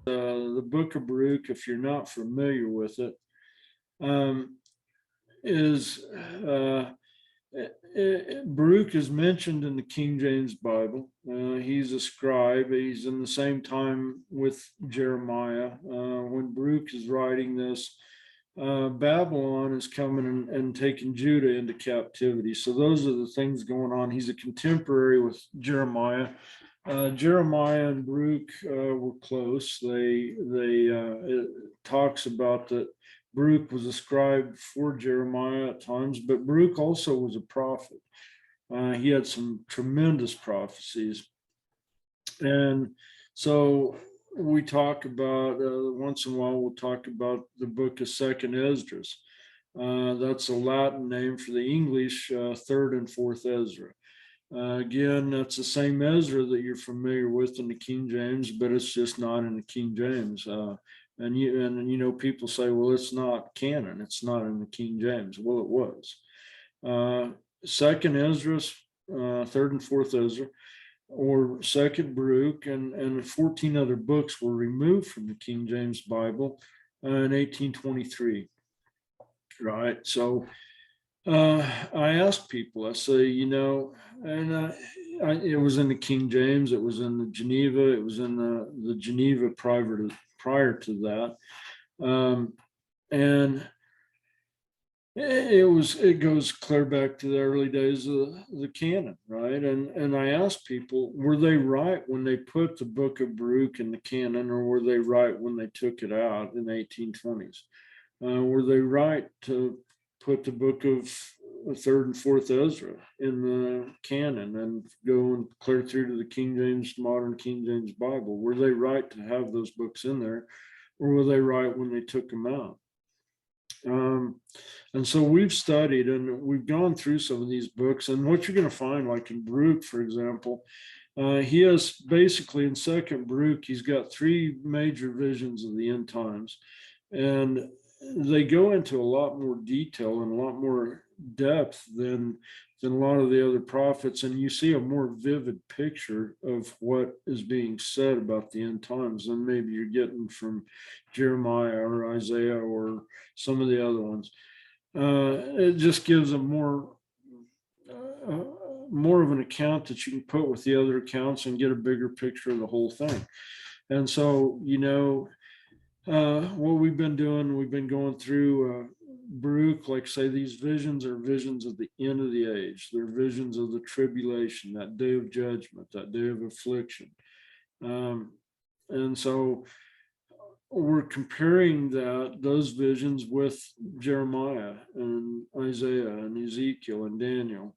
the book of Baruch, if you're not familiar with it, um, is Baruch is mentioned in the King James Bible. He's a scribe. He's in the same time with Jeremiah. When Baruch is writing this, Babylon is coming and taking Judah into captivity. So those are the things going on. He's a contemporary with Jeremiah. Jeremiah and Baruch were close. It talks about that Baruch was a scribe for Jeremiah at times, but Baruch also was a prophet. He had some tremendous prophecies. And so we talk about, once in a while, we'll talk about the book of Second Esdras. That's a Latin name for the English third and fourth Ezra. Again, that's the same Ezra that you're familiar with in the King James, but it's just not in the King James. And people say, well, it's not canon. It's not in the King James. Well, it was. Second Ezra, third and fourth Ezra, or second Baruch, and 14 other books were removed from the King James Bible in 1823. Right. So I asked people, I say, and it was in the King James, it was in the Geneva, it was in the Geneva prior to that. And it goes clear back to the early days of the canon, right? And I asked people, were they right when they put the book of Baruch in the canon, or were they right when they took it out in the 1820s? Were they right to put the book of third and fourth Ezra in the canon and go and clear through to the King James, modern King James Bible? Were they right to have those books in there, or were they right when they took them out? And so we've studied and we've gone through some of these books, and what you're going to find, like in Baruch, for example, he has basically in second Baruch, he's got three major visions of the end times, and they go into a lot more detail and a lot more depth than a lot of the other prophets, and you see a more vivid picture of what is being said about the end times than maybe you're getting from Jeremiah or Isaiah or some of the other ones. It just gives a more of an account that you can put with the other accounts and get a bigger picture of the whole thing. And so, what we've been doing, we've been going through Baruch, like say, these visions are visions of the end of the age. They're visions of the tribulation, that day of judgment, that day of affliction. And so we're comparing those visions with Jeremiah and Isaiah and Ezekiel and Daniel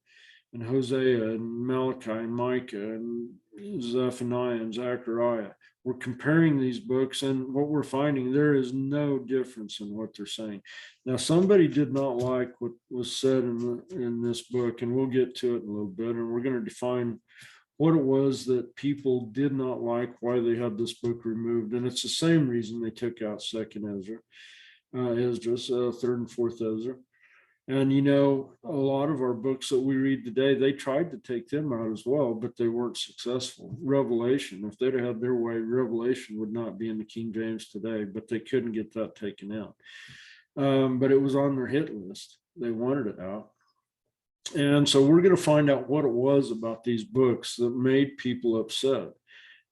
and Hosea and Malachi and Micah and Zephaniah and Zechariah. We're comparing these books, and what we're finding, there is no difference in what they're saying. Now, somebody did not like what was said in this book, and we'll get to it in a little bit, and we're going to define what it was that people did not like, why they had this book removed. And it's the same reason they took out second Esdras, third and fourth Ezra. And, a lot of our books that we read today, they tried to take them out as well, but they weren't successful. Revelation, if they'd had their way, Revelation would not be in the King James today, but they couldn't get that taken out. But it was on their hit list. They wanted it out. And so we're going to find out what it was about these books that made people upset.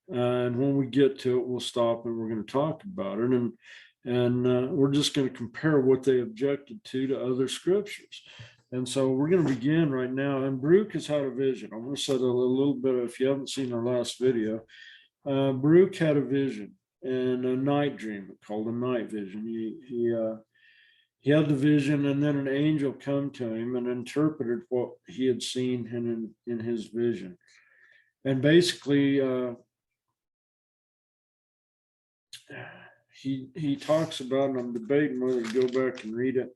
And when we get to it, we'll stop and we're going to talk about it. And we're just going to compare what they objected to other scriptures. And so we're going to begin right now. And Baruch has had a vision. I'm going to say a little bit, if you haven't seen our last video, Baruch had a vision and a night dream called a night vision. He had the vision, and then an angel come to him and interpreted what he had seen in his vision. And basically, he talks about, and I'm debating whether to go back and read it.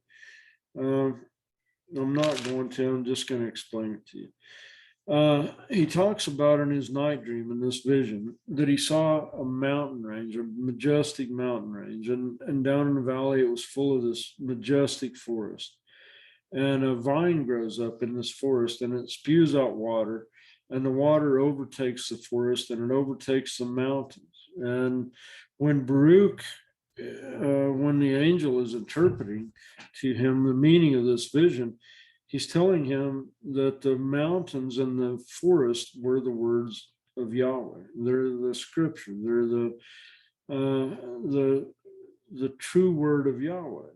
I'm not going to, I'm just going to explain it to you. He talks about in his night dream, in this vision, that he saw a mountain range, a majestic mountain range, and down in the valley, it was full of this majestic forest. And a vine grows up in this forest, and it spews out water, and the water overtakes the forest, and it overtakes the mountains, And when Baruch, when the angel is interpreting to him the meaning of this vision, he's telling him that the mountains and the forest were the words of Yahweh. They're the scripture. They're the true word of Yahweh.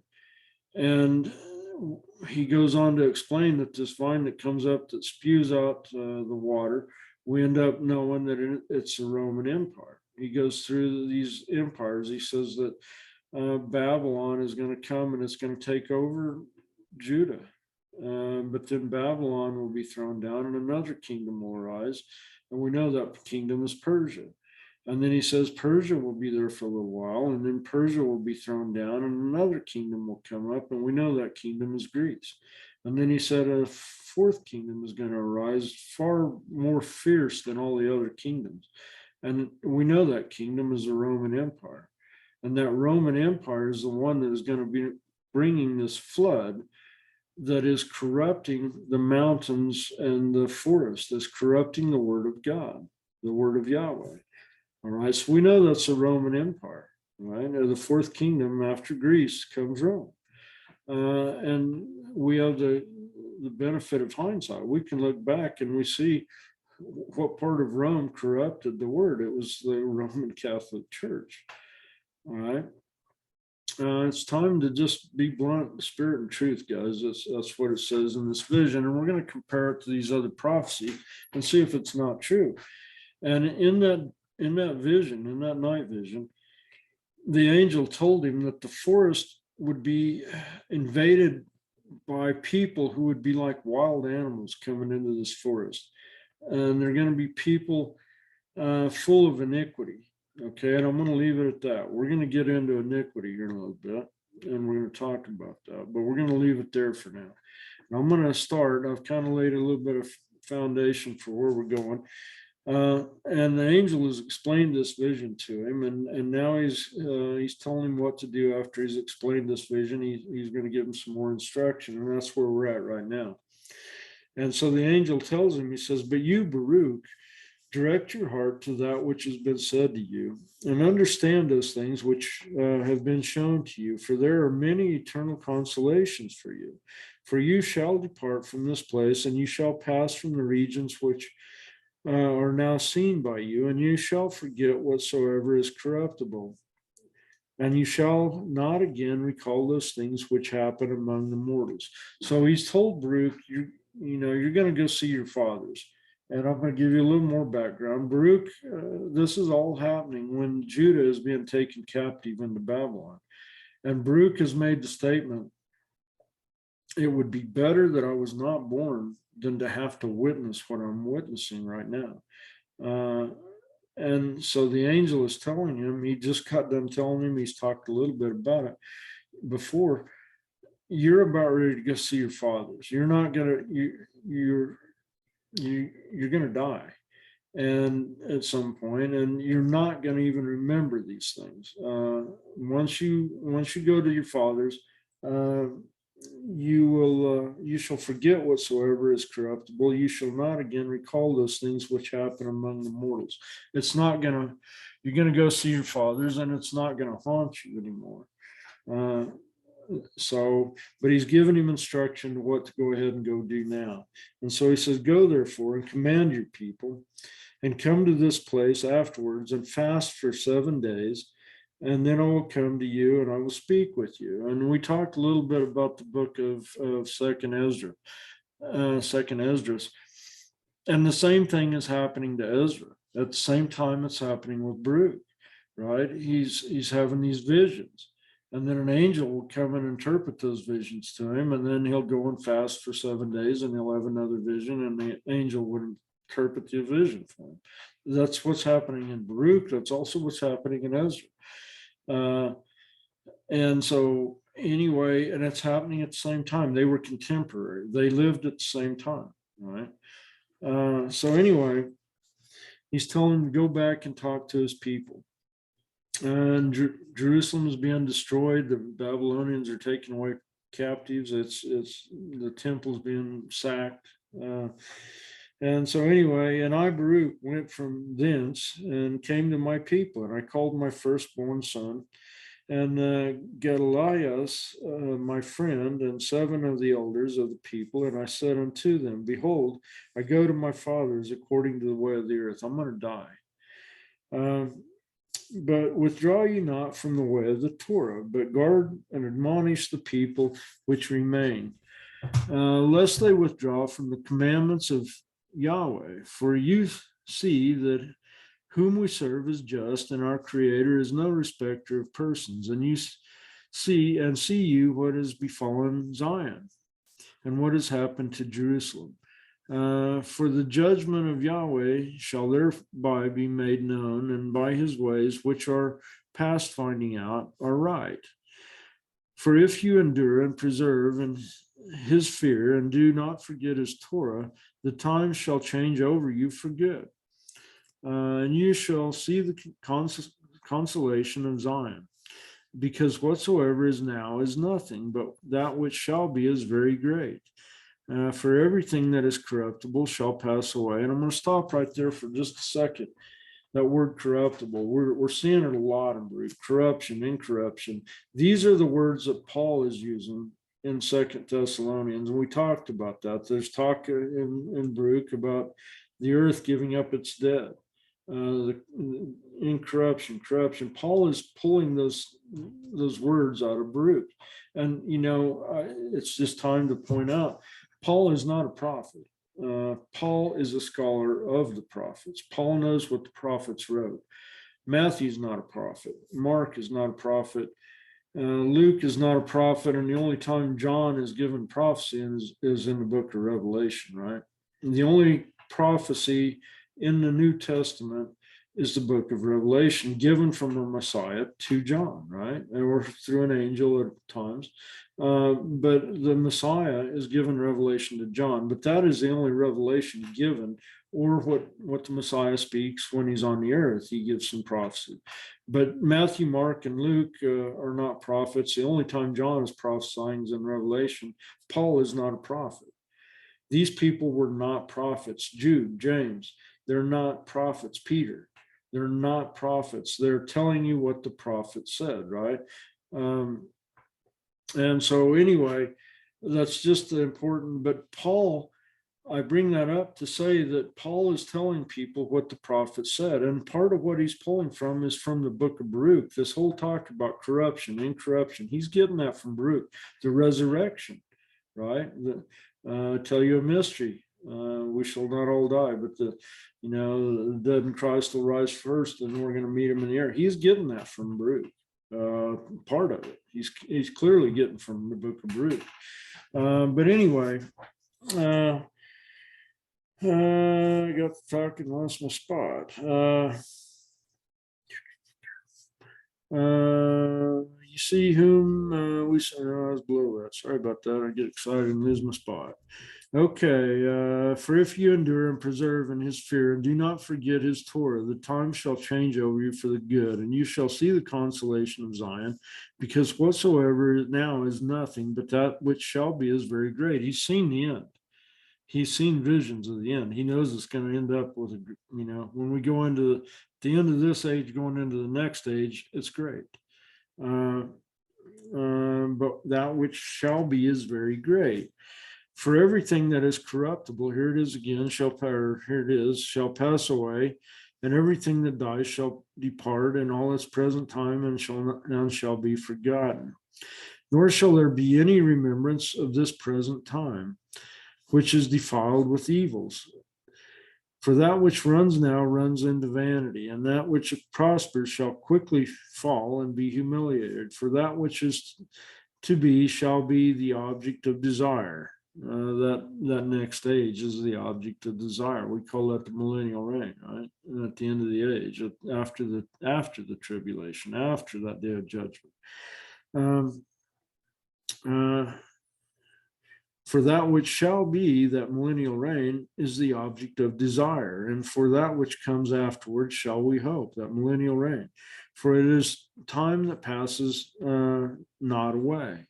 And he goes on to explain that this vine that comes up that spews out the water, we end up knowing that it's the Roman Empire. He goes through these empires. He says that Babylon is going to come and it's going to take over Judah. But then Babylon will be thrown down and another kingdom will arise. And we know that kingdom is Persia. And then he says Persia will be there for a little while, and then Persia will be thrown down, and another kingdom will come up, and we know that kingdom is Greece. And then he said a fourth kingdom is going to arise, far more fierce than all the other kingdoms. And we know that kingdom is the Roman Empire. And that Roman Empire is the one that is going to be bringing this flood that is corrupting the mountains and the forest, that's corrupting the word of God, the word of Yahweh. All right, so we know that's the Roman Empire, right? Or the fourth kingdom after Greece comes Rome. And we have the benefit of hindsight. We can look back and we see what part of Rome corrupted the word. It was the Roman Catholic Church. All right. It's time to just be blunt, spirit and truth, guys. That's what it says in this vision. And we're going to compare it to these other prophecies and see if it's not true. And in that vision, in that night vision, the angel told him that the forest would be invaded by people who would be like wild animals coming into this forest. And they're going to be people full of iniquity. Okay, and I'm going to leave it at that. We're going to get into iniquity here in a little bit, and we're going to talk about that, but we're going to leave it there for now. And I'm going to start. I've kind of laid a little bit of foundation for where we're going. And the angel has explained this vision to him, and now he's telling him what to do after he's explained this vision. He's going to give him some more instruction, and that's where we're at right now. And so the angel tells him, he says, "But you, Baruch, direct your heart to that which has been said to you, and understand those things which have been shown to you, for there are many eternal consolations for you. For you shall depart from this place, and you shall pass from the regions which are now seen by you, and you shall forget whatsoever is corruptible, and you shall not again recall those things which happen among the mortals." So he's told Baruch, you're going to go see your fathers. And I'm going to give you a little more background. Baruch, this is all happening when Judah is being taken captive into Babylon. And Baruch has made the statement, it would be better that I was not born than to have to witness what I'm witnessing right now. And so the angel is telling him, he just got done telling him, he's talked a little bit about it before, you're about ready to go see your fathers. You're not going to, you're going to die, and at some point, and you're not going to even remember these things. Once you go to your fathers, you shall forget whatsoever is corruptible. You shall not again recall those things which happen among the mortals. It's not going to. You're going to go see your fathers, and it's not going to haunt you anymore. But he's given him instruction to what to go ahead and go do now. And so he says, "Go therefore and command your people and come to this place afterwards and fast for 7 days. And then I will come to you and I will speak with you." And we talked a little bit about the book of Second Esdras. And the same thing is happening to Ezra. At the same time, it's happening with Baruch, right? He's having these visions. And then an angel will come and interpret those visions to him, and then he'll go and fast for 7 days, and he'll have another vision, and the angel would interpret the vision for him. That's what's happening in Baruch. That's also what's happening in Ezra. And so anyway, and it's happening at the same time. They were contemporary. They lived at the same time, right? So anyway, he's telling him to go back and talk to his people. And Jerusalem is being destroyed. The Babylonians are taken away captives. It's the temple's being sacked. And so anyway, and I, Baruch, went from thence and came to my people, and I called my firstborn son, and Gedaliah, my friend, and 7 of the elders of the people, and I said unto them, Behold, I go to my fathers according to the way of the earth. I'm going to die. But withdraw ye not from the way of the Torah, but guard and admonish the people which remain, lest they withdraw from the commandments of Yahweh. For you see that whom we serve is just, and our Creator is no respecter of persons. And you see you what has befallen Zion, and what has happened to Jerusalem. For the judgment of Yahweh shall thereby be made known, and by his ways, which are past finding out, are right. For if you endure and preserve in his fear, and do not forget his Torah, the times shall change over you for good. And you shall see the consolation of Zion, because whatsoever is now is nothing, but that which shall be is very great. For everything that is corruptible shall pass away. And I'm going to stop right there for just a second. That word corruptible, we're seeing it a lot in Baruch. Corruption, incorruption. These are the words that Paul is using in 2 Thessalonians. And we talked about that. There's talk in Baruch about the earth giving up its dead. The incorruption, corruption. Paul is pulling those words out of Baruch. And, it's just time to point out, Paul is not a prophet. Paul is a scholar of the prophets. Paul knows what the prophets wrote. Matthew's not a prophet. Mark is not a prophet. Luke is not a prophet. And the only time John is given prophecy is in the book of Revelation, right? And the only prophecy in the New Testament is the book of Revelation, given from the Messiah to John, right? Or through an angel at times. But the Messiah is given revelation to John, but that is the only revelation given, or what the Messiah speaks when he's on the earth. He gives some prophecy. But Matthew, Mark, and Luke are not prophets. The only time John is prophesying is in Revelation. Paul is not a prophet. These people were not prophets. Jude, James, they're not prophets. Peter, they're not prophets. They're telling you what the prophet said, right? And so anyway, that's just important. But Paul, I bring that up to say that Paul is telling people what the prophet said. And part of what he's pulling from is from the book of Baruch. This whole talk about corruption, incorruption, he's getting that from Baruch. The resurrection, right? Tell you a mystery. We shall not all die, but the dead in Christ will rise first, and we're going to meet him in the air. He's getting that from Baruch. Part of it. He's clearly getting from the book of Baruch. But anyway, I got to talking, lost my spot. You see whom we say, I was below that. Sorry about that. I get excited and lose my spot. Okay, for if you endure and preserve in his fear, and do not forget his Torah, the time shall change over you for the good, and you shall see the consolation of Zion, because whatsoever now is nothing, but that which shall be is very great. He's seen the end. He's seen visions of the end. He knows it's going to end up with, when we go into the end of this age, going into the next age, it's great. But that which shall be is very great. For everything that is corruptible, here it is again, shall pass away, and everything that dies shall depart in all its present time, and shall be forgotten. Nor shall there be any remembrance of this present time, which is defiled with evils. For that which runs now runs into vanity, and that which prospers shall quickly fall and be humiliated. For that which is to be shall be the object of desire. That next stage is the object of desire. We call that the millennial reign, right? And at the end of the age, after the tribulation, after that day of judgment. For that which shall be, that millennial reign, is the object of desire. And for that which comes afterwards shall we hope, that millennial reign. For it is time that passes not away.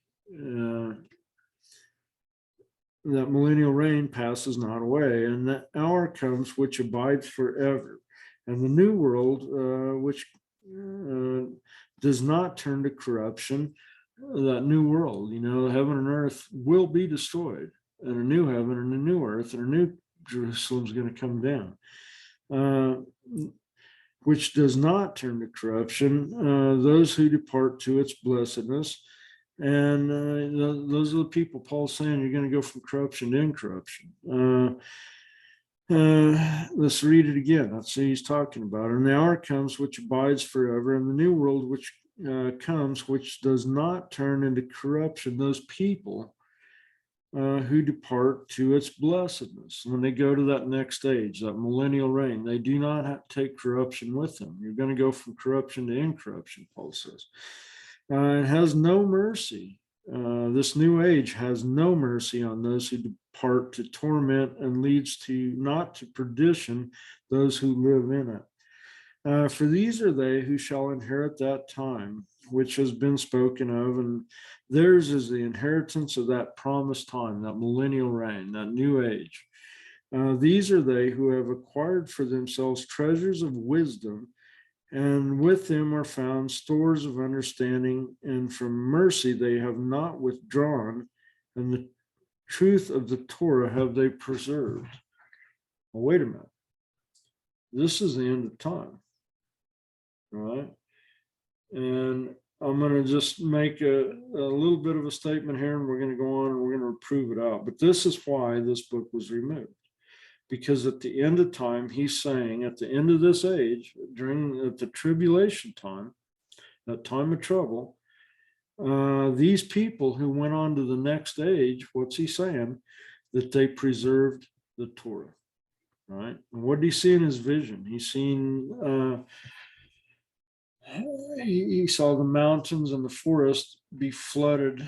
that millennial reign passes not away, and that hour comes which abides forever, and the new world which does not turn to corruption. That new world, heaven and earth will be destroyed, and a new heaven and a new earth and a new Jerusalem is going to come down, which does not turn to corruption. Those who depart to its blessedness. And those are the people Paul's saying you're going to go from corruption to incorruption. Let's read it again. That's what he's talking about. And the hour comes which abides forever, and the new world which comes, which does not turn into corruption. Those people who depart to its blessedness. When they go to that next stage, that millennial reign, they do not have to take corruption with them. You're going to go from corruption to incorruption, Paul says. It has no mercy. This new age has no mercy on those who depart to torment and leads to not to perdition those who live in it. For these are they who shall inherit that time which has been spoken of, and theirs is the inheritance of that promised time, that millennial reign, that new age. These are they who have acquired for themselves treasures of wisdom, and with them are found stores of understanding, and from mercy they have not withdrawn, and the truth of the Torah have they preserved. Well, wait a minute. This is the end of time. All right. And I'm going to just make a little bit of a statement here, and we're going to go on and we're going to prove it out. But this is why this book was removed. Because at the end of time, he's saying at the end of this age, during the tribulation time, that time of trouble, these people who went on to the next age, what's he saying? That they preserved the Torah, right? And what did he see in his vision? He saw the mountains and the forest be flooded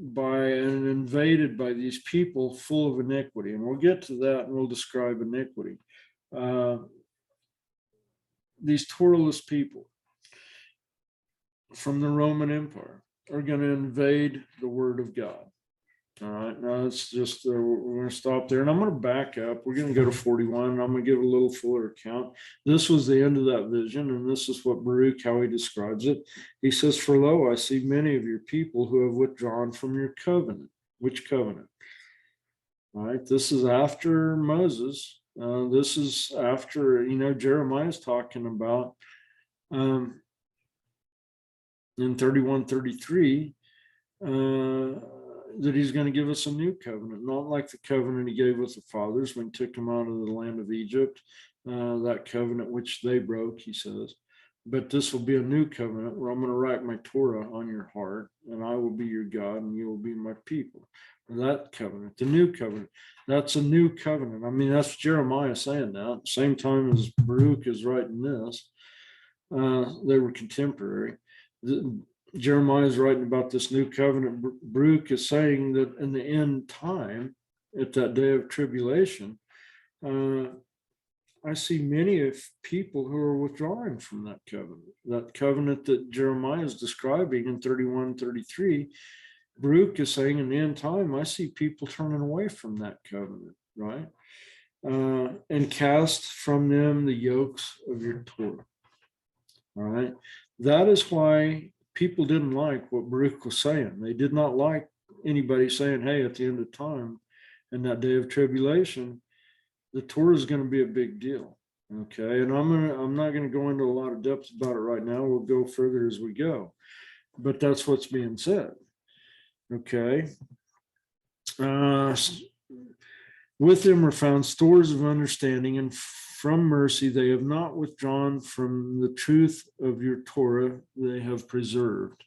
by and invaded by these people full of iniquity. And we'll get to that and we'll describe iniquity. These Torahless people from the Roman Empire are going to invade the Word of God. All right, now it's just, we're going to stop there, and I'm going to back up. We're going to go to 41, and I'm going to give a little fuller account. This was the end of that vision, and this is what Baruch, how he describes it. He says, "For lo, I see many of your people who have withdrawn from your covenant." Which covenant? All right, this is after Moses. This is after, Jeremiah's talking about in 31:33, that he's going to give us a new covenant, not like the covenant he gave with the fathers when he took them out of the land of Egypt, that covenant which they broke, he says. But this will be a new covenant where I'm going to write my Torah on your heart, and I will be your God, and you will be my people. That covenant, the new covenant, that's a new covenant. I mean, that's Jeremiah saying that. At the same time as Baruch is writing this, they were contemporary. Jeremiah is writing about this new covenant. Baruch is saying that in the end time, at that day of tribulation, I see many of people who are withdrawing from that covenant that Jeremiah is describing in 31:33. Baruch is saying in the end time, I see people turning away from that covenant, right? And cast from them the yokes of your Torah. All right. That is why people didn't like what Baruch was saying. They did not like anybody saying, hey, at the end of time and that day of tribulation, the Torah is going to be a big deal. Okay. And I'm not going to go into a lot of depth about it right now. We'll go further as we go. But that's what's being said. Okay. With them are found stores of understanding, and from mercy they have not withdrawn from the truth of your Torah, they have preserved.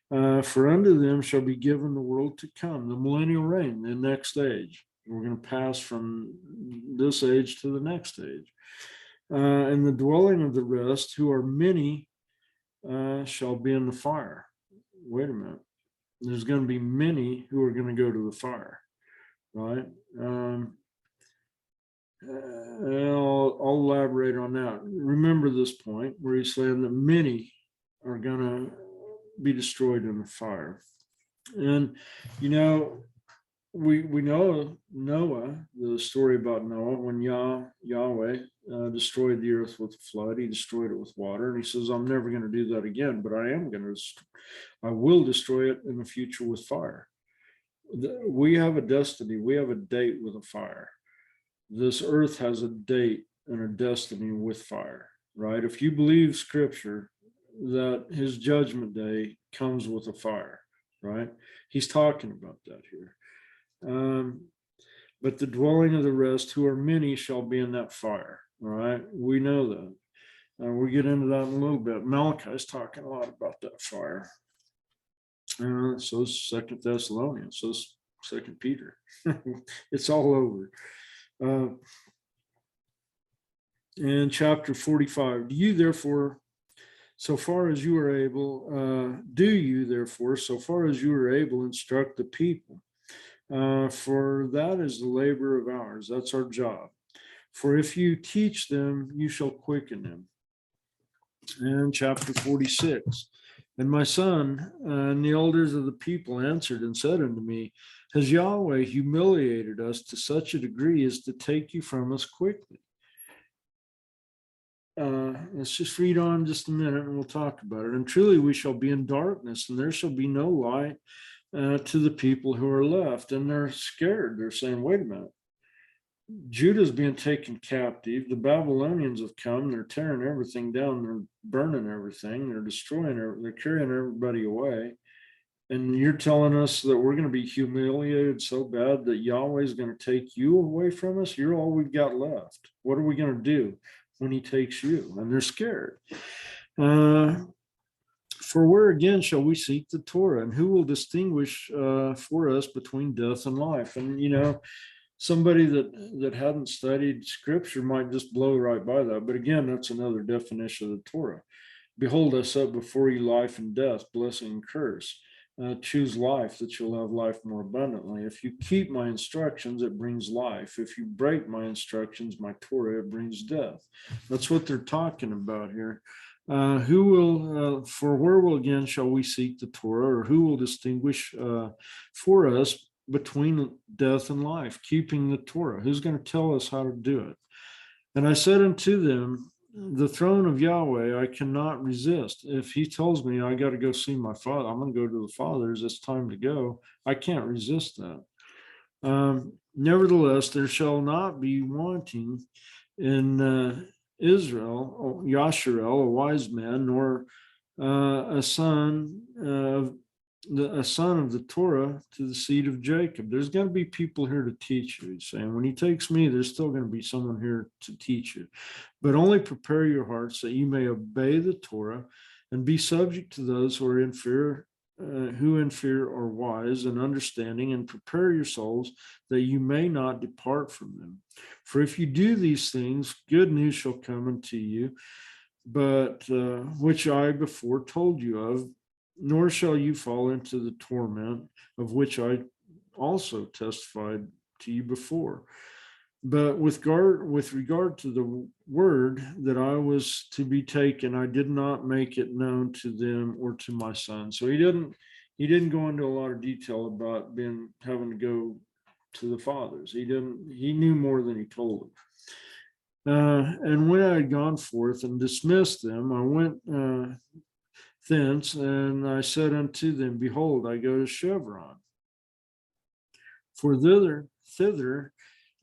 For unto them shall be given the world to come, the millennial reign, the next age. We're going to pass from this age to the next age. And the dwelling of the rest, who are many, shall be in the fire. Wait a minute. There's going to be many who are going to go to the fire, right? I'll elaborate on that. Remember this point where he's saying that many are going to be destroyed in the fire. And, we know Noah, the story about Noah, when Yahweh destroyed the earth with a flood. He destroyed it with water, and he says, "I'm never going to do that again, but I will destroy it in the future with fire." We have a destiny. We have a date with a fire. This earth has a date and a destiny with fire, right? If you believe Scripture, that His judgment day comes with a fire, right? He's talking about that here. But the dwelling of the rest, who are many, shall be in that fire. All right, we know that. We'll get into that in a little bit. Malachi is talking a lot about that fire. So is Second Thessalonians. So is Second Peter. It's all over. In chapter 45, do you therefore, so far as you are able, instruct the people? For that is the labor of ours. That's our job. For if you teach them, you shall quicken them. And chapter 46. And my son, and the elders of the people answered and said unto me, has Yahweh humiliated us to such a degree as to take you from us quickly? Let's just read on just a minute and we'll talk about it. And truly we shall be in darkness, and there shall be no light to the people who are left. And they're scared. They're saying, wait a minute. Judah's being taken captive. The Babylonians have come. They're tearing everything down. They're burning everything. They're destroying it. They're carrying everybody away. And you're telling us that we're going to be humiliated so bad that Yahweh is going to take you away from us? You're all we've got left. What are we going to do when He takes you? And they're scared. For where again shall we seek the Torah? And who will distinguish for us between death and life? And, you know, somebody that hadn't studied Scripture might just blow right by that. But again, that's another definition of the Torah. Behold, I set before you life and death, blessing and curse. Choose life, that you'll have life more abundantly. If you keep my instructions, it brings life. If you break my instructions, my Torah, it brings death. That's what they're talking about here. For where will again shall we seek the Torah, or who will distinguish for us between death and life, keeping the Torah? Who's going to tell us how to do it? And I said unto them, the throne of Yahweh I cannot resist. If He tells me I got to go see my Father, I'm going to go to the Father's, it's time to go, I can't resist that. Nevertheless, there shall not be wanting in Israel, Yasharel, a wise man, nor a son of the Torah to the seed of Jacob. There's going to be people here to teach you. He's saying, when He takes me, there's still going to be someone here to teach you. But only prepare your hearts that you may obey the Torah and be subject to those who are in fear, are wise and understanding, and prepare your souls that you may not depart from them. For if you do these things, good news shall come unto you, but which I before told you of, nor shall you fall into the torment of which I also testified to you before. But with regard to the word that I was to be taken, I did not make it known to them or to my son. So he didn't go into a lot of detail about having to go to the fathers. He knew more than he told them. And when I had gone forth and dismissed them, I went thence, and I said unto them, behold, I go to Chevron. For thither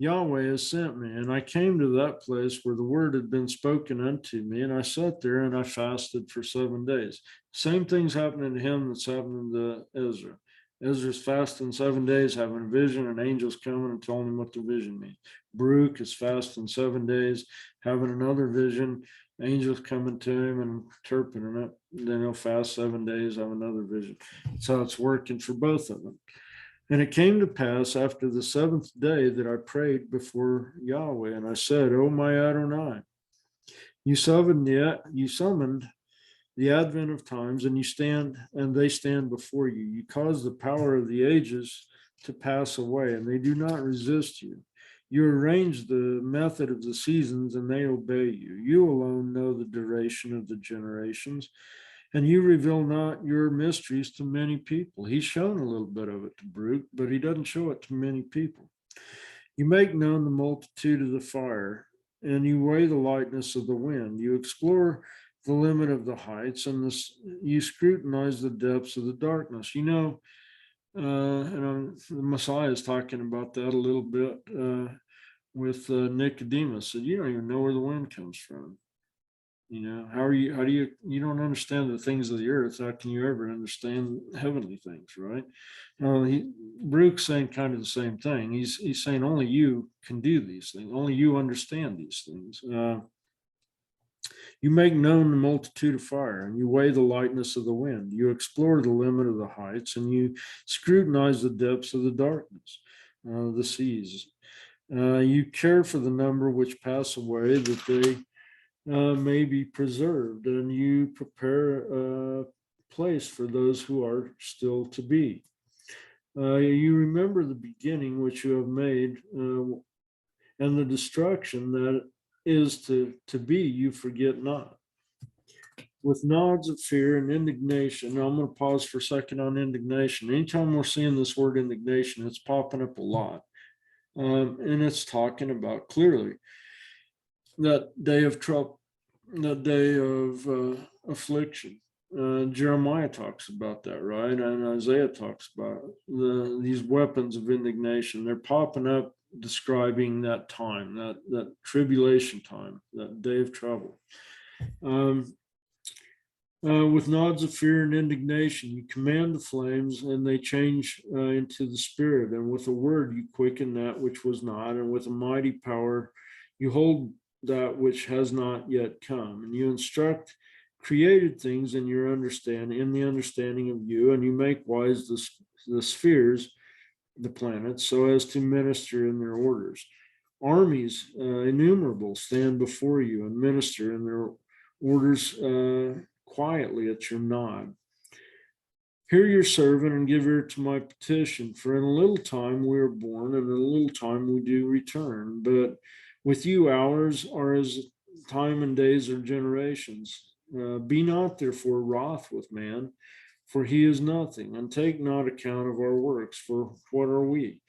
Yahweh has sent me. And I came to that place where the word had been spoken unto me, and I sat there and I fasted for 7 days. Same thing's happening to him that's happening to Ezra. Ezra's fasting 7 days, having a vision, and angels coming and telling him what the vision means. Baruch is fasting 7 days, having another vision, angels coming to him and interpreting it. Then he'll fast 7 days, have another vision. That's how it's working for both of them. And it came to pass after the 7th day that I prayed before Yahweh, and I said, O my Adonai, you summoned the advent of times, and they stand before you. You cause the power of the ages to pass away, and they do not resist you. You arrange the method of the seasons, and they obey you. You alone know the duration of the generations. and you reveal not your mysteries to many people. He's shown a little bit of it to Baruch, but he doesn't show it to many people. You make known the multitude of the fire, and you weigh the lightness of the wind. You explore the limit of the heights, and you scrutinize the depths of the darkness. The Messiah is talking about that a little bit with Nicodemus. Said, you don't even know where the wind comes from. How do you don't understand the things of the earth? How can you ever understand heavenly things, right? Baruch's saying kind of the same thing. He's saying only you can do these things. Only you understand these things. You make known the multitude of fire, and you weigh the lightness of the wind. You explore the limit of the heights, and you scrutinize the depths of the darkness, the seas. You care for the number which pass away, that they may be preserved, and you prepare a place for those who are still to be. You remember the beginning which you have made, and the destruction that is to be, you forget not. With nods of fear and indignation, now I'm going to pause for a second on indignation. Anytime we're seeing this word indignation, it's popping up a lot. And it's talking about clearly that day of trouble, that day of affliction. Jeremiah talks about that, right? And Isaiah talks about these weapons of indignation. They're popping up, describing that time, that tribulation time, that day of trouble. With nods of fear and indignation, you command the flames, and they change into the spirit. And with a word, you quicken that which was not. And with a mighty power, you hold that which has not yet come. And you instruct created things in your understanding, in the understanding of you. And you make wise the spheres, the planets, so as to minister in their orders. Armies innumerable stand before you and minister in their orders quietly at your nod. Hear your servant and give ear to my petition, for in a little time we are born, and in a little time we do return. But with you hours are as time, and days are generations. Be not therefore wroth with man, for he is nothing, and take not account of our works, for what are we?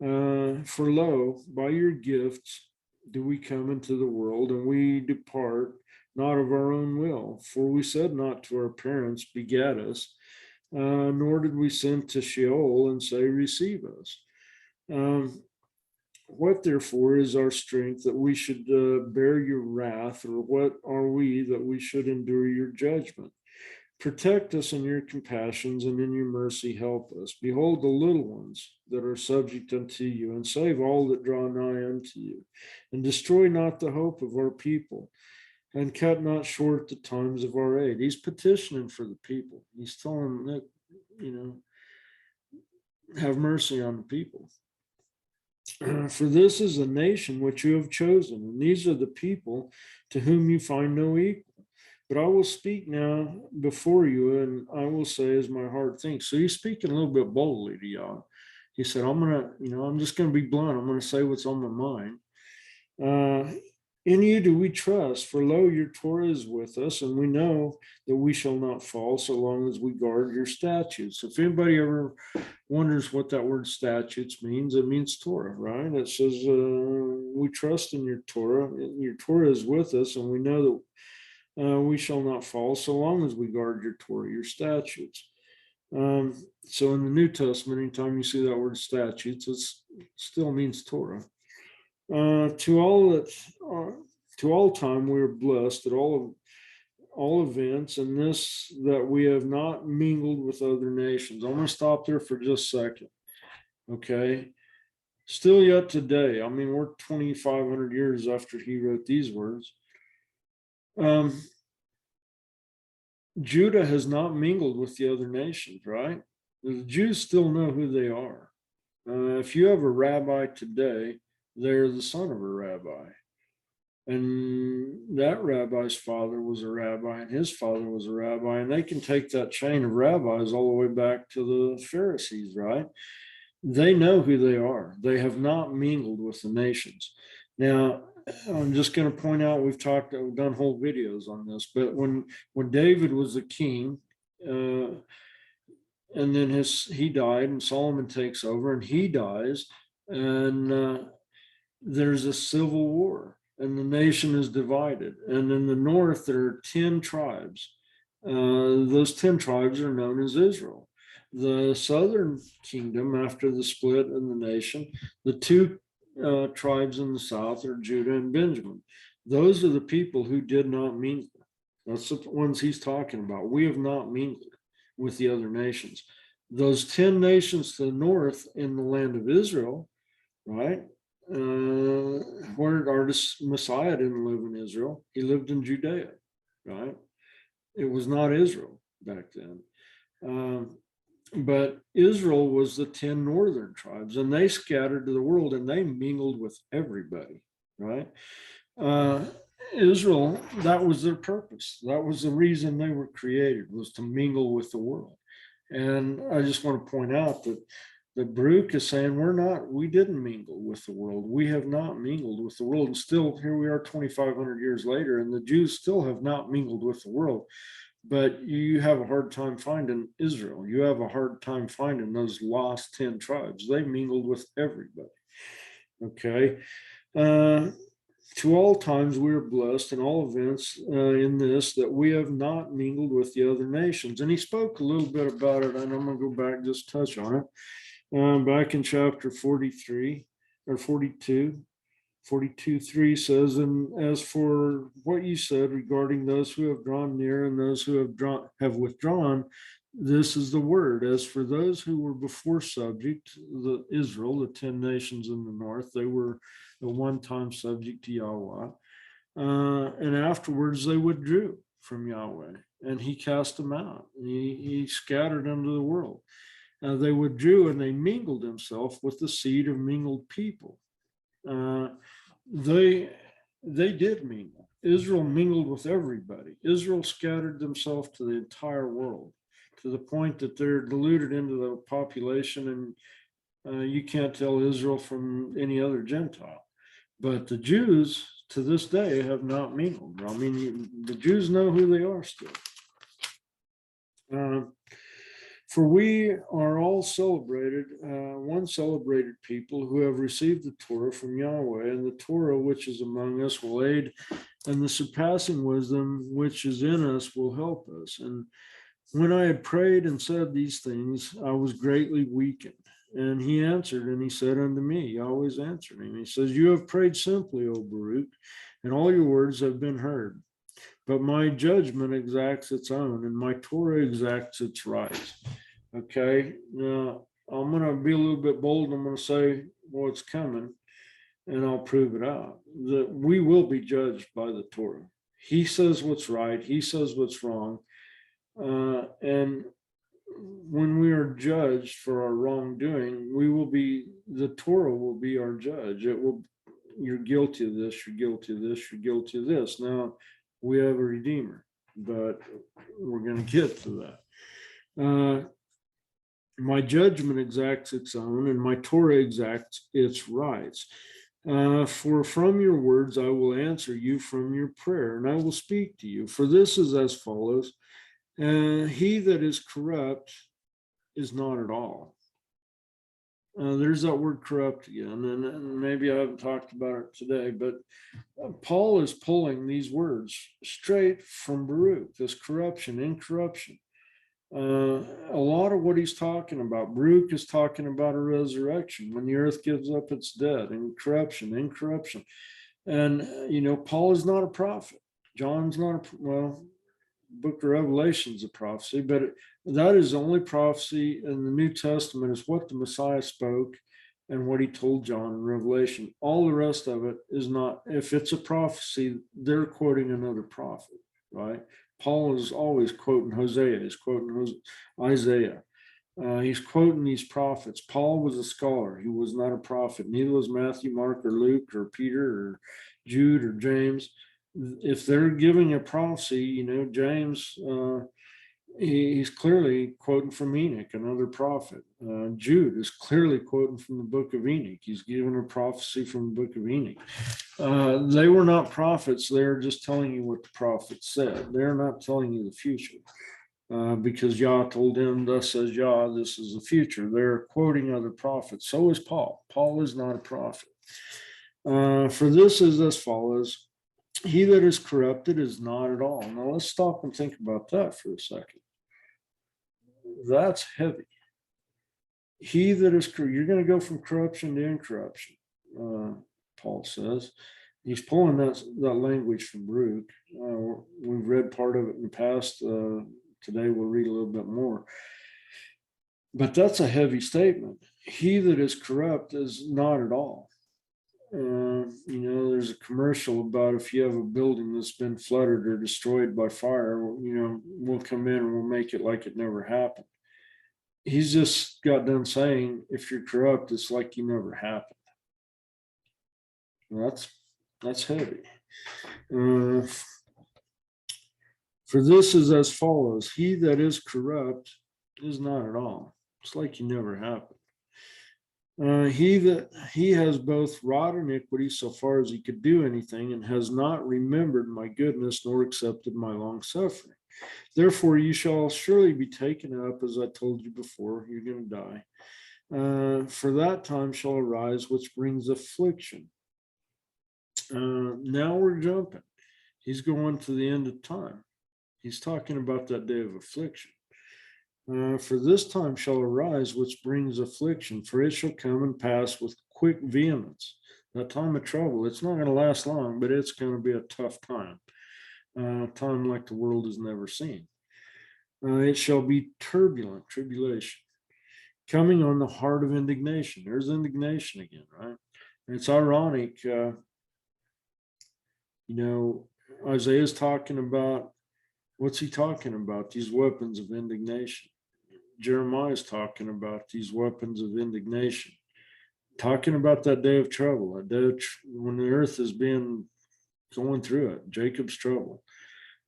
For lo, by your gifts do we come into the world, and we depart not of our own will. For we said not to our parents, begat us, nor did we send to Sheol and say, receive us. What therefore is our strength that we should bear your wrath, or what are we that we should endure your judgment? Protect us in your compassions, and in your mercy help us. Behold the little ones that are subject unto you, and save all that draw nigh unto you. And destroy not the hope of our people, and cut not short the times of our aid. He's petitioning for the people. He's telling them that, have mercy on the people. For this is the nation which you have chosen, and these are the people to whom you find no equal. But I will speak now before you, and I will say as my heart thinks. So he's speaking a little bit boldly to y'all. He said, I'm just going to be blunt. I'm going to say what's on my mind. In you do we trust, for lo, your Torah is with us, and we know that we shall not fall so long as we guard your statutes. If anybody ever wonders what that word statutes means, it means Torah, right? It says we trust in your Torah. Your Torah is with us, and we know that we shall not fall so long as we guard your Torah, your statutes. So in the New Testament, anytime you see that word statutes, it still means Torah. To all time we are blessed at all events, and this that we have not mingled with other nations. I'm going to stop there for just a second. Okay. Still yet today, we're 2,500 years after he wrote these words. Judah has not mingled with the other nations, right? The Jews still know who they are. If you have a rabbi today, they're the son of a rabbi. And that rabbi's father was a rabbi, and his father was a rabbi. And they can take that chain of rabbis all the way back to the Pharisees, right? They know who they are. They have not mingled with the nations. Now, I'm just going to point out, we've done whole videos on this, but when David was the king, uh, and then he died, and Solomon takes over, and he dies, and there's a civil war, and the nation is divided. And in the north, there are 10 tribes. Those 10 tribes are known as Israel. The southern kingdom, after the split in the nation, the two tribes in the south are Judah and Benjamin. Those are the people who did not mingle. That's the ones he's talking about. We have not mingled with the other nations. Those 10 nations to the north in the land of Israel, right? Where our Messiah didn't live in Israel, he lived in Judea, right? It was not Israel back then. But Israel was the 10 northern tribes, and they scattered to the world, and they mingled with everybody, right? Israel, that was their purpose. That was the reason they were created, was to mingle with the world. And I just want to point out that Baruch is saying we didn't mingle with the world. We have not mingled with the world. And still, here we are 2,500 years later, and the Jews still have not mingled with the world. But you have a hard time finding Israel. You have a hard time finding those lost 10 tribes. They mingled with everybody. Okay. To all times we are blessed in all events in this, that we have not mingled with the other nations. And he spoke a little bit about it, and I'm going to go back and just touch on it. Back in chapter 43 or 42, 42:3 says, and as for what you said regarding those who have drawn near and those who have withdrawn, this is the word. As for those who were before subject, the Israel, the 10 nations in the north, they were at one time subject to Yahweh. And afterwards they withdrew from Yahweh, and he cast them out. He scattered them to the world. They withdrew, and they mingled himself with the seed of mingled people. They did mingle. Israel mingled with everybody. Israel scattered themselves to the entire world, to the point that they're diluted into the population, and you can't tell Israel from any other Gentile. But the Jews to this day have not mingled. I mean, the Jews know who they are still. For we are all celebrated, one celebrated people who have received the Torah from Yahweh, and the Torah which is among us will aid, and the surpassing wisdom which is in us will help us. And when I had prayed and said these things, I was greatly weakened. And he answered, and he said unto me, Yahweh's answering, he says, you have prayed simply, O Baruch, and all your words have been heard. But my judgment exacts its own, and my Torah exacts its rights. Okay, now I'm going to be a little bit bold. I'm going to say what's coming, and I'll prove it out. That we will be judged by the Torah. He says what's right. He says what's wrong. And when we are judged for our wrongdoing, the Torah will be our judge. You're guilty of this, you're guilty of this, you're guilty of this. Now, we have a Redeemer, but we're going to get to that. My judgment exacts its own, and my Torah exacts its rights. For from your words I will answer you from your prayer, and I will speak to you. For this is as follows. He that is corrupt is not at all. There's that word corrupt again, and maybe I haven't talked about it today, but Paul is pulling these words straight from Baruch, this corruption, incorruption. A lot of what he's talking about, Baruch is talking about a resurrection when the earth gives up its dead, and corruption, incorruption. And, Paul is not a prophet. John's not book of Revelation is a prophecy, but that is the only prophecy in the New Testament is what the Messiah spoke and what he told John in Revelation. All the rest of it is not. If it's a prophecy, they're quoting another prophet, right? Paul is always quoting Hosea. He's quoting Isaiah. He's quoting these prophets. Paul was a scholar. He was not a prophet. Neither was Matthew, Mark, or Luke, or Peter, or Jude, or James. If they're giving a prophecy, James He's clearly quoting from Enoch, another prophet. Jude is clearly quoting from the book of Enoch. He's giving a prophecy from the book of Enoch. They were not prophets. They're just telling you what the prophet said. They're not telling you the future. Because Yah told him, thus says Yah, this is the future. They're quoting other prophets. So is Paul. Paul is not a prophet. For this is as follows: he that is corrupted is not at all. Now let's stop and think about that for a second. That's heavy. He that is, you're going to go from corruption to incorruption, Paul says. He's pulling that language from Baruch. We've read part of it in the past. Today we'll read a little bit more. But that's a heavy statement. He that is corrupt is not at all. There's a commercial about if you have a building that's been flooded or destroyed by fire, we'll come in and we'll make it like it never happened. He's just got done saying, if you're corrupt, it's like you never happened. That's heavy. For this is as follows: he that is corrupt is not at all. It's like you never happened. He has both wrought iniquity so far as he could do anything, and has not remembered my goodness, nor accepted my long suffering. Therefore, you shall surely be taken up, as I told you before. You're going to die. For that time shall arise which brings affliction. Now we're jumping. He's going to the end of time. He's talking about that day of affliction. For this time shall arise which brings affliction, for it shall come and pass with quick vehemence. That time of trouble, it's not going to last long, but it's going to be a tough time. Time like the world has never seen. It shall be turbulent, tribulation, coming on the heart of indignation. There's indignation again, right? And it's ironic, Isaiah's talking about, what's he talking about? These weapons of indignation. Jeremiah is talking about these weapons of indignation, talking about that day of trouble, that day when the earth has been going through it, Jacob's trouble.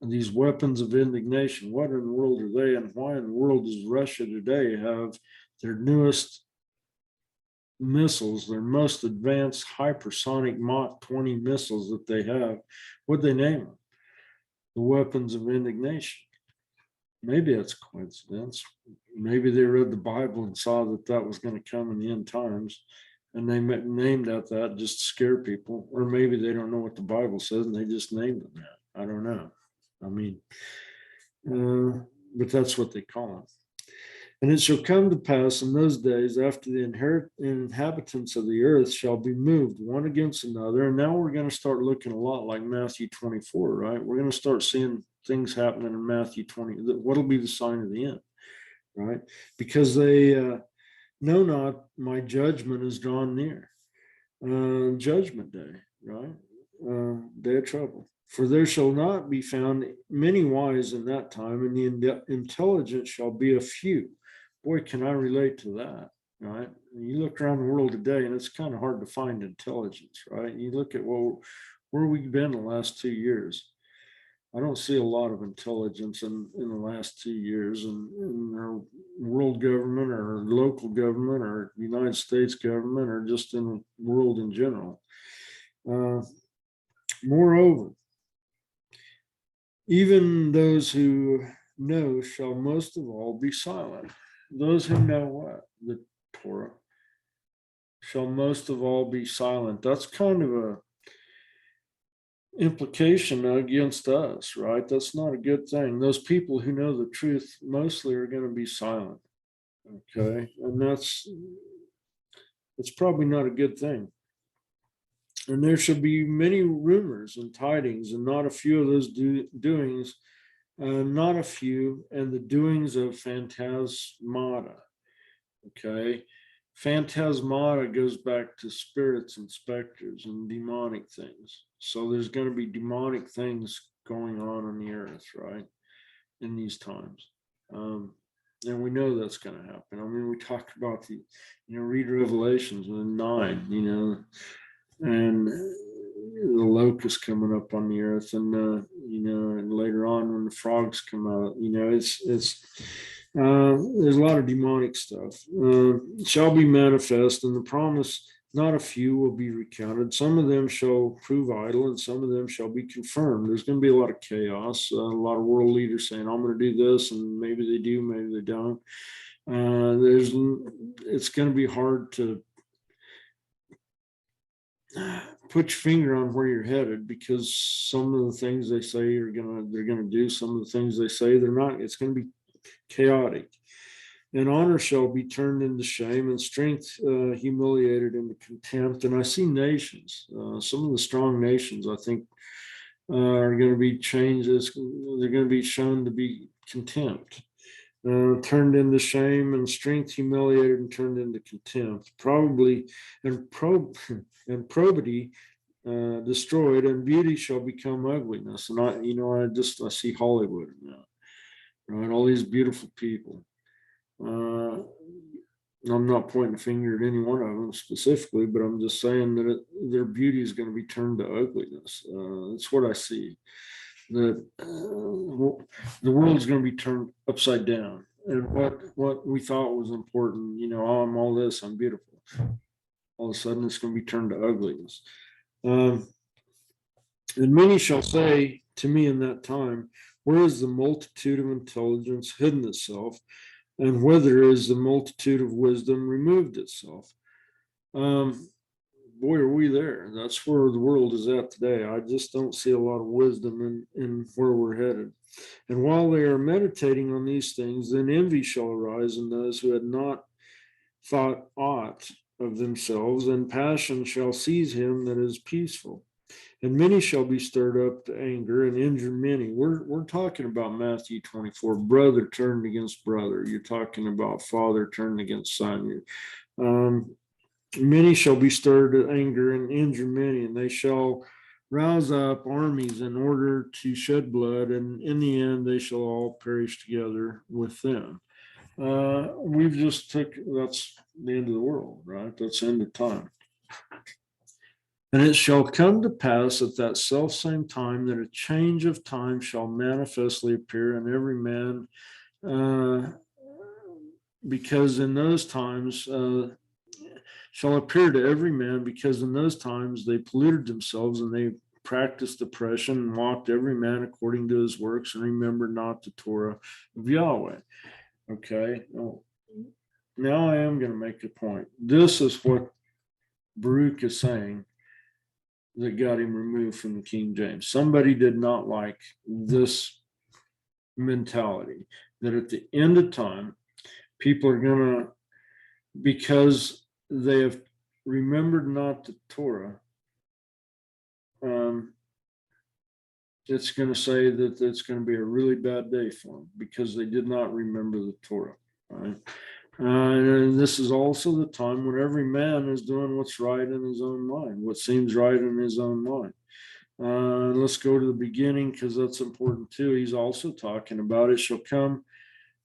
And these weapons of indignation, what in the world are they, and why in the world does Russia today have their newest missiles, their most advanced hypersonic Mach 20 missiles that they have? What'd they name them? The weapons of indignation. Maybe that's a coincidence. Maybe they read the Bible and saw that was going to come in the end times, and they named that just to scare people. Or maybe they don't know what the Bible says and they just named them that. I don't know. I mean, but that's what they call it. And it shall come to pass in those days, after the inhabitants of the earth shall be moved one against another. And now we're going to start looking a lot like Matthew 24, right? We're going to start seeing things happening in Matthew 20. What'll be the sign of the end, right? Because they know not my judgment is drawn near. Judgment day, right? Day of trouble. For there shall not be found many wise in that time, and the intelligent shall be a few. Boy, can I relate to that, right? You look around the world today, and it's kind of hard to find intelligence, right? You look at where we've been the last 2 years. I don't see a lot of intelligence in the last 2 years in our world government or local government or United States government or just in the world in general. Moreover, even those who know shall most of all be silent. Those who know what? The Torah shall most of all be silent. That's kind of a implication against us, right? That's not a good thing. Those people who know the truth mostly are going to be silent. Okay. And it's probably not a good thing. And there shall be many rumors and tidings, and not a few of those doings, not a few, and the doings of phantasmata. Okay. Phantasmata goes back to spirits and specters and demonic things. So there's going to be demonic things going on the earth, right? In these times. And we know that's going to happen. I mean, we talk about read Revelations 9, and locust coming up on the earth, and and later on when the frogs come out, it's there's a lot of demonic stuff. Shall be manifest, and the promise. Not a few will be recounted. Some of them shall prove idle, and some of them shall be confirmed. There's going to be a lot of chaos, a lot of world leaders saying, "I'm going to do this," and maybe they do, maybe they don't. It's going to be hard to put your finger on where you're headed, because some of the things they say they're gonna do, some of the things they say they're not. It's going to be chaotic. And honor shall be turned into shame, and strength humiliated into contempt. And I see nations, some of the strong nations, I think, are going to be changed. They're going to be shown to be contempt, turned into shame, and strength humiliated and turned into contempt. Probably, and probity destroyed, and beauty shall become ugliness. And I see Hollywood now, right? All these beautiful people. I'm not pointing a finger at any one of them specifically, but I'm just saying that their beauty is going to be turned to ugliness. That's what I see. That the world's going to be turned upside down, and what we thought was important, I'm all this, I'm beautiful. All of a sudden, it's going to be turned to ugliness. And many shall say to me in that time, "Where is the multitude of intelligence hidden itself? And whither is the multitude of wisdom removed itself?" Boy, are we there. That's where the world is at today. I just don't see a lot of wisdom in where we're headed. And while they are meditating on these things, then envy shall arise in those who had not thought aught of themselves, and passion shall seize him that is peaceful. And many shall be stirred up to anger and injure many. We're talking about Matthew 24, brother turned against brother. You're talking about father turned against son. Many shall be stirred to anger and injure many, and they shall rouse up armies in order to shed blood, and in the end they shall all perish together with them. That's the end of the world, right? That's the end of time. And it shall come to pass at that self same time that a change of time shall manifestly appear in every man, because in those times shall appear to every man, because in those times they polluted themselves, and they practiced oppression, and walked every man according to his works, and remembered not the Torah of Yahweh. Okay, now I am going to make a point. This is what Baruch is saying that got him removed from the King James. Somebody did not like this mentality that at the end of time, people are going to, because they have remembered not the Torah, it's going to say that it's going to be a really bad day for them because they did not remember the Torah. Right? And this is also the time when every man is doing what's right in his own mind, what seems right in his own mind. Let's go to the beginning, because that's important too. He's also talking about it shall come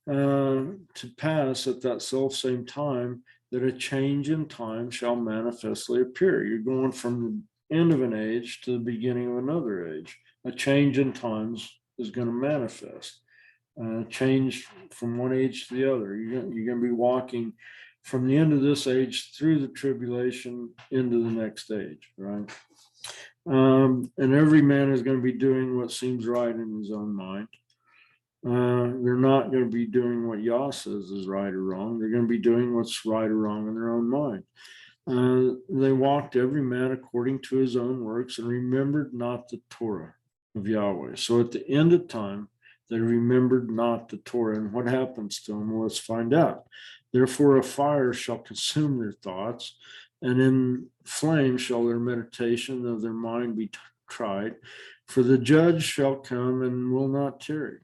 to pass at that self same time that a change in time shall manifestly appear. You're going from the end of an age to the beginning of another age. A change in times is going to manifest. Change from one age to the other. You're going to be walking from the end of this age through the tribulation into the next age, right? And every man is going to be doing what seems right in his own mind. They're not going to be doing what Yah says is right or wrong. They're going to be doing what's right or wrong in their own mind. They walked every man according to his own works, and remembered not the Torah of Yahweh. So at the end of time, they remembered not the Torah. And what happens to them? Well, let's find out. Therefore, a fire shall consume their thoughts, and in flame shall their meditation of their mind be tried. For the judge shall come and will not tarry.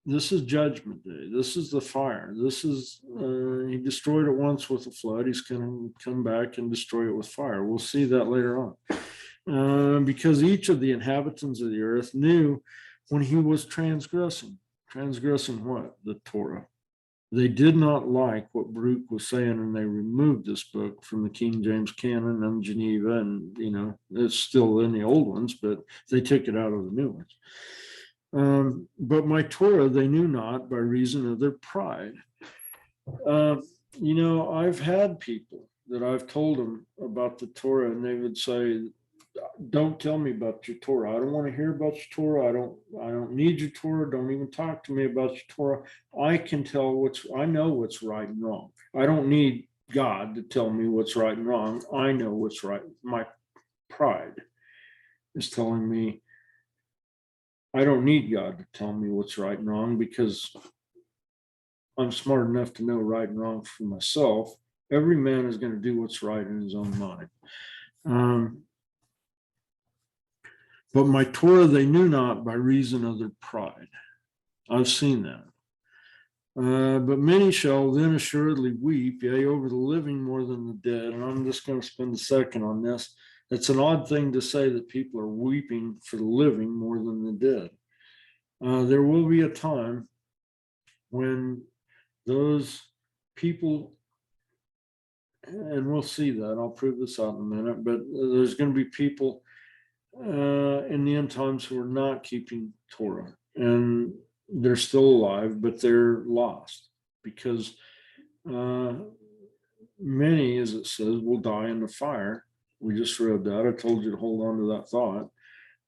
This is judgment day. This is the fire. This is, he destroyed it once with a flood. He's going to come back and destroy it with fire. We'll see that later on. Because each of the inhabitants of the earth knew when he was transgressing. Transgressing what? The Torah. They did not like what Baruch was saying, and they removed this book from the King James Canon and Geneva, and it's still in the old ones, but they took it out of the new ones. But my Torah they knew not by reason of their pride. I've had people that I've told them about the Torah, and they would say, don't tell me about your Torah. I don't want to hear about your Torah. I don't need your Torah. Don't even talk to me about your Torah. I know what's right and wrong. I don't need God to tell me what's right and wrong. I know what's right. My pride is telling me I don't need God to tell me what's right and wrong, because I'm smart enough to know right and wrong for myself. Every man is going to do what's right in his own mind. But my Torah they knew not by reason of their pride. I've seen that. But many shall then assuredly weep, yea, over the living more than the dead. And I'm just going to spend a second on this. It's an odd thing to say that people are weeping for the living more than the dead. There will be a time when those people, and we'll see that, I'll prove this out in a minute, but there's going to be people in the end times who are not keeping Torah, and they're still alive, but they're lost, because many, as it says, will die in the fire. We just read that. I told you to hold on to that thought.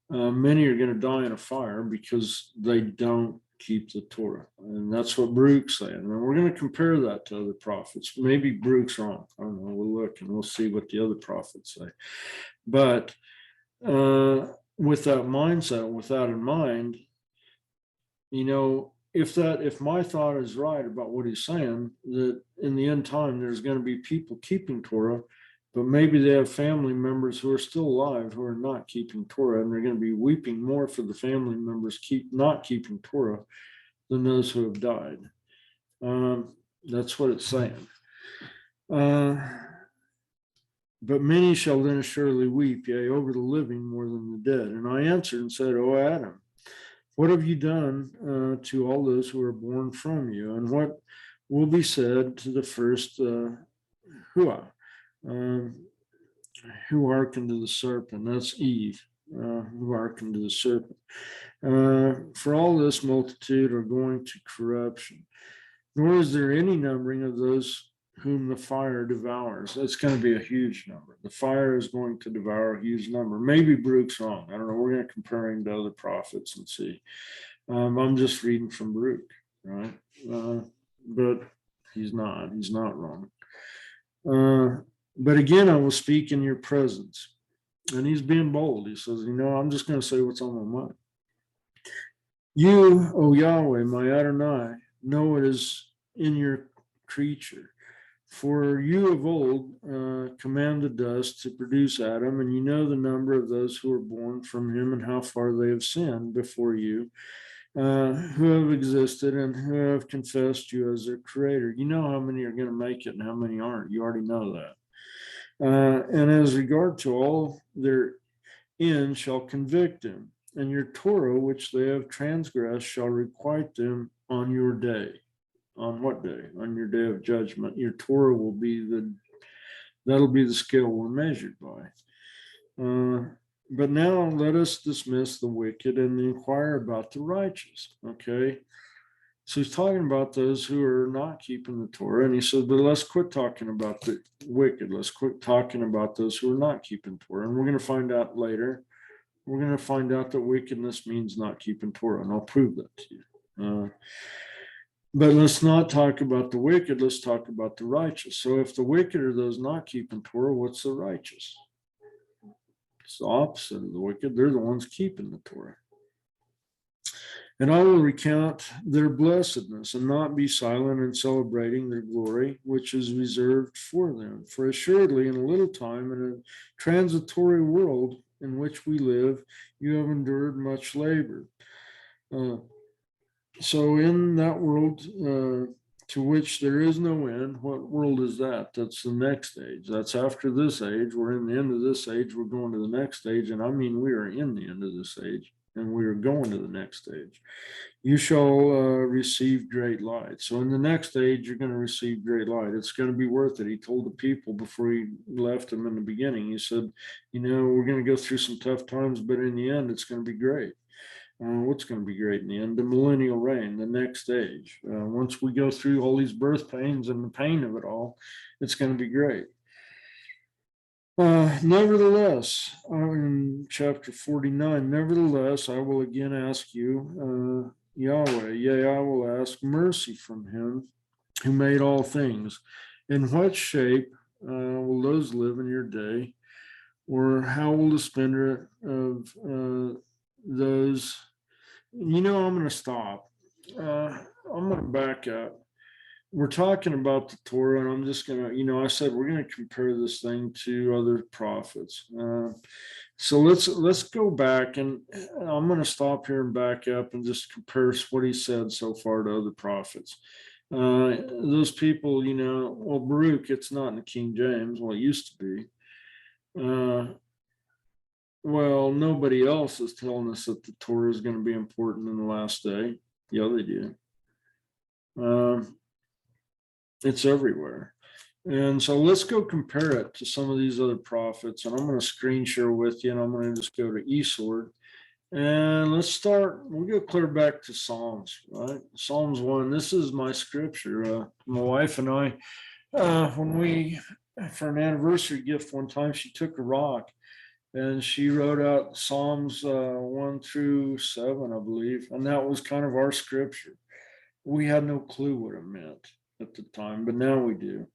Many are going to die in a fire because they don't keep the Torah. And that's what Baruch's saying. And we're going to compare that to other prophets. Maybe Baruch's wrong. I don't know. We'll look and we'll see what the other prophets say. But with that mindset, with that in mind, if my thought is right about what he's saying, that in the end time, there's going to be people keeping Torah, but maybe they have family members who are still alive who are not keeping Torah, and they're going to be weeping more for the family members not keeping Torah than those who have died. That's what it's saying. But many shall then surely weep, yea, over the living more than the dead. And I answered and said, O Adam, what have you done to all those who are born from you? And what will be said to the first Hua? Who hearkened to the serpent? That's Eve, who hearkened to the serpent. For all this multitude are going to corruption, nor is there any numbering of those whom the fire devours. That's going to be a huge number. The fire is going to devour a huge number. Maybe Baruch's wrong. I don't know. We're going to compare him to other prophets and see. I'm just reading from Baruch, right? But he's not wrong. But again, I will speak in your presence. And he's being bold. He says, I'm just going to say what's on my mind. You, O Yahweh, my Adonai, know what is in your creature. For you of old commanded us to produce Adam, and you know the number of those who are born from him and how far they have sinned before you, who have existed and who have confessed you as their creator. You know how many are going to make it and how many aren't. You already know that. And as regard to all their end shall convict them, and your Torah, which they have transgressed, shall requite them on your day. On what day? On your day of judgment. Your Torah will be that'll be the scale we're measured by. But now let us dismiss the wicked and inquire about the righteous. Okay. So he's talking about those who are not keeping the Torah. And he says, but let's quit talking about the wicked. Let's quit talking about those who are not keeping Torah. And we're going to find out later. We're going to find out that wickedness means not keeping Torah. And I'll prove that to you. But let's not talk about the wicked. Let's talk about the righteous. So if the wicked are those not keeping Torah, what's the righteous? It's the opposite of the wicked. They're the ones keeping the Torah. And I will recount their blessedness and not be silent in celebrating their glory, which is reserved for them. For assuredly, in a little time, in a transitory world in which we live, you have endured much labor. So in that world to which there is no end, what world is that? That's the next age. That's after this age. We're in the end of this age. We're going to the next age. And I mean, we are in the end of this age. and we are going to the next stage. You shall receive great light. So in the next age, you're going to receive great light. It's going to be worth it. He told the people before he left them in the beginning, he said, we're going to go through some tough times, but in the end, it's going to be great. What's going to be great in the end? The millennial reign, the next age. Once we go through all these birth pains and the pain of it all, it's going to be great. Nevertheless, in chapter 49, nevertheless, I will again ask you, Yahweh, yea, I will ask mercy from him who made all things. In what shape will those live in your day? Or how will the spender of those? I'm going to stop. I'm going to back up. We're talking about the Torah, and I'm just going to, I said we're going to compare this thing to other prophets. So let's go back, and I'm going to stop here and back up and just compare what he said so far to other prophets. Those people, well, Baruch, it's not in the King James. Well, it used to be. Well, nobody else is telling us that the Torah is going to be important in the last day. Yeah, they do. It's everywhere. And so let's go compare it to some of these other prophets. And I'm going to screen share with you, and I'm going to just go to eSword. And let's start, we'll go clear back to Psalms, right? Psalms 1. This is my scripture. My wife and I, for an anniversary gift one time, she took a rock and she wrote out Psalms 1 through 7, I believe. And that was kind of our scripture. We had no clue what it meant at the time, but now we do.